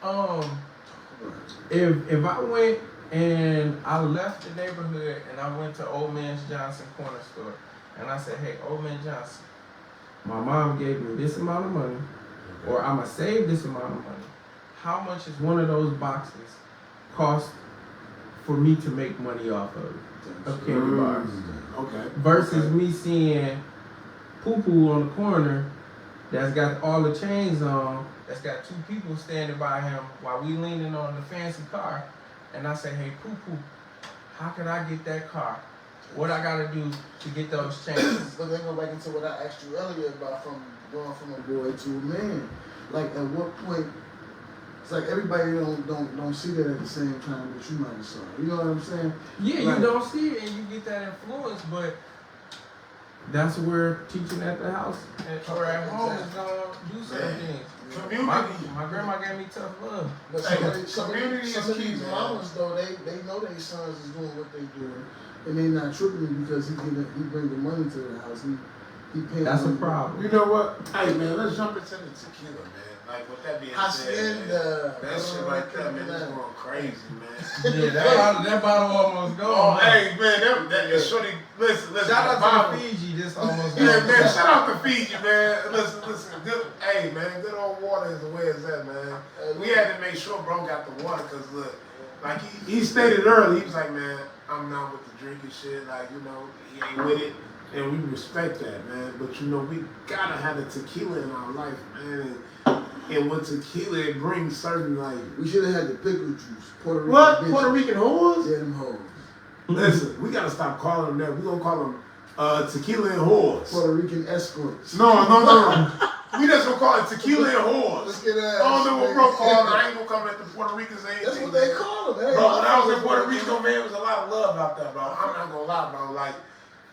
right. If I went and I left the neighborhood and I went to Old Man Johnson corner store and I said, hey, Old Man Johnson, my mom gave me this amount of money, or I'ma save this amount of money. How much is one of those boxes cost for me to make money off of candy bars? Okay. Versus me seeing poo-poo on the corner that's got all the chains on, that's got two people standing by him while we leaning on the fancy car, and I say, hey, poo-poo, how can I get that car? What I gotta do to get those chains? But then go back into what I asked you earlier about from going from a boy to a man. Like, at what point? It's like everybody don't see that at the same time that you might have saw. You know what I'm saying? Yeah, like, you don't see it and you get that influence, but that's where teaching at the house or at home is gonna do certain things. Community. My grandma gave me tough love. But Hey, some community of is key, these man. mamas though, they know their sons is doing what they doing, and they not tripping because he bring the money to the house. That's a problem. You know what? Hey man, let's jump into the tequila, man. Like with that being said, man, that shit like that, man, it's going crazy, man. Yeah, that bottle almost gone. Oh, hey man, that shorty. Listen. Shout out to Fiji. This almost gone. Yeah, man. Shout out to Fiji, man. Listen. Good. Hey, man. Good old water is the way it's at, man. We had to make sure bro got the water, cause look, like he stated earlier, he was like, man, I'm not with the drinking shit. Like, you know, he ain't with it. And we respect that, man. But, you know, we gotta have the tequila in our life, man. And with tequila, it brings certain, like... We should have had the pickle juice. Puerto Rican What? bitches. Puerto Rican whores? Yeah, them hoes. Listen, we gotta stop calling them that. We gonna call them tequila and whores. Puerto Rican escorts. No. We just gonna call it tequila and whores. Let's get that. I don't know what bro called it. I ain't gonna come at the Puerto Ricans. That's what they call them. Hey, bro, when I was in Puerto Rico, man, there was a lot of love out there, bro. I'm not gonna lie, bro. Like,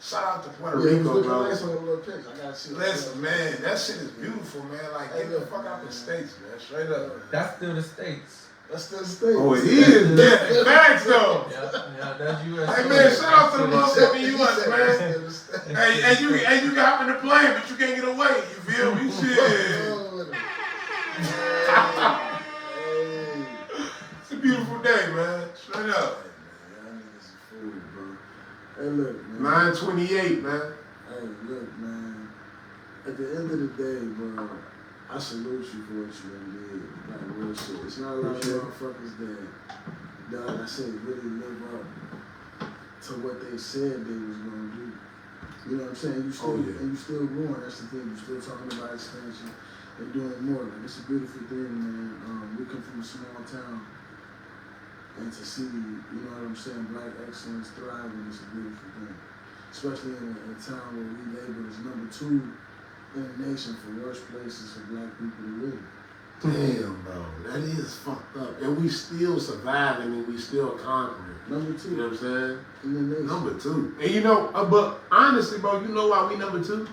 shout out to Puerto Rico, bro. Nice on the little pics. I gotta see. Listen, man, that shit is beautiful, man. Like, get the fuck out the States, man. Straight up. That's still the States. That's still the States. Oh, it is. Yeah, facts though. Yeah, that's U.S. Hey man, shout out to the motherfucking U.S. man. Hey, you can hop in the plane, but you can't get away. You feel me? Shit. It's a beautiful day, man. Straight up. Hey, look, man. 928, man. Hey, look, man. At the end of the day, bro, I salute you for what you did. Like, real shit. It's not a lot of motherfuckers that, like I said, really live up to what they said they was gonna do. You know what I'm saying? You still, and you still growing. That's the thing. You still talking about expansion and doing more. Like, it's a beautiful thing, man. We come from a small town. And to see, you know what I'm saying, black excellence thriving is a beautiful thing. Especially in a town where we labeled as #2 in the nation for worst places for black people to live. Damn, bro. That is fucked up. And we still surviving and we still conquering. #2. You know what I'm saying? In the nation. #2. And you know, but honestly, bro, you know why we #2?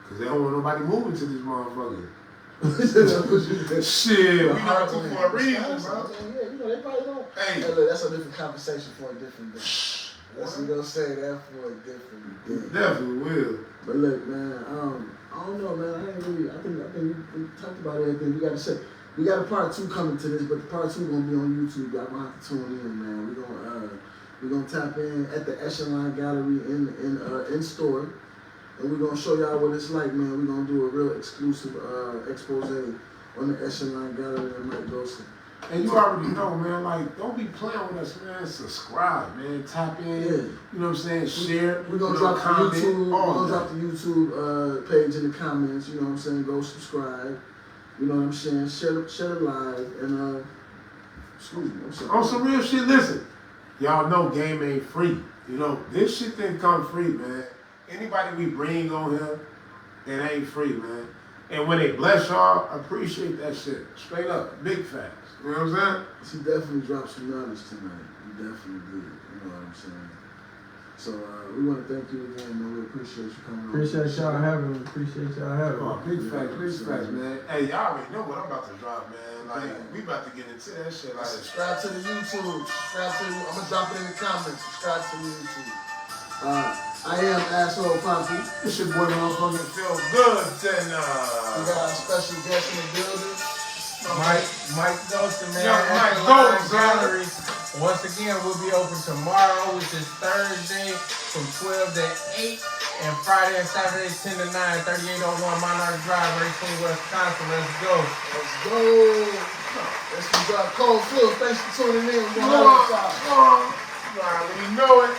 Because they don't want nobody moving to this motherfucker. Shit, we #2 for a reason, bro. Yeah, you know, they probably don't. Hey, Look, that's a different conversation for a different day. That's what we're gonna say that for a different day. Definitely will. But look, man, I don't know, man. I think we talked about everything we gotta say. We got a part 2 coming to this, but the part 2 gonna be on YouTube. Y'all gonna have to tune in, man. We're gonna tap in at the Echelon Gallery in store. And we're gonna show y'all what it's like, man. We're gonna do a real exclusive expose on the Echelon Gallery and Mike Gosa. And you already know, man, like, don't be playing with us, man. Subscribe, man. Tap in. Yeah. You know what I'm saying? Share. We're gonna drop the YouTube. We're gonna drop the YouTube page in the comments. You know what I'm saying? Go subscribe. You know what I'm saying? Share it live. And excuse me. I'm sorry. On some real shit, listen. Y'all know game ain't free. You know, this shit didn't come free, man. Anybody we bring on here, it ain't free, man. And when they bless y'all, appreciate that shit. Straight up. Big facts. You know what I'm He saying? definitely dropped some knowledge tonight. He definitely did. You know what I'm saying? So we want to thank you again, man. We appreciate you coming on. Appreciate y'all having me. Appreciate y'all having me. Oh, big facts, man. Hey, y'all already know what I'm about to drop, man. Like, we about to get into that shit. Like, subscribe to the YouTube. I'm gonna drop it in the comments. Subscribe to the YouTube. I am Asshole Poppy. It's your boy, motherfucking feel good, and we got our special guest in the building. Mike Gosa, man. Mike Gosa. Gallery. Once again, we'll be open tomorrow, which is Thursday from 12 to 8, and Friday and Saturday 10 to 9, 3801 Monarch Drive, Racine, Wisconsin. Let's go. Let's go. Let's drop Cold Phil. Thanks for tuning in. You know it.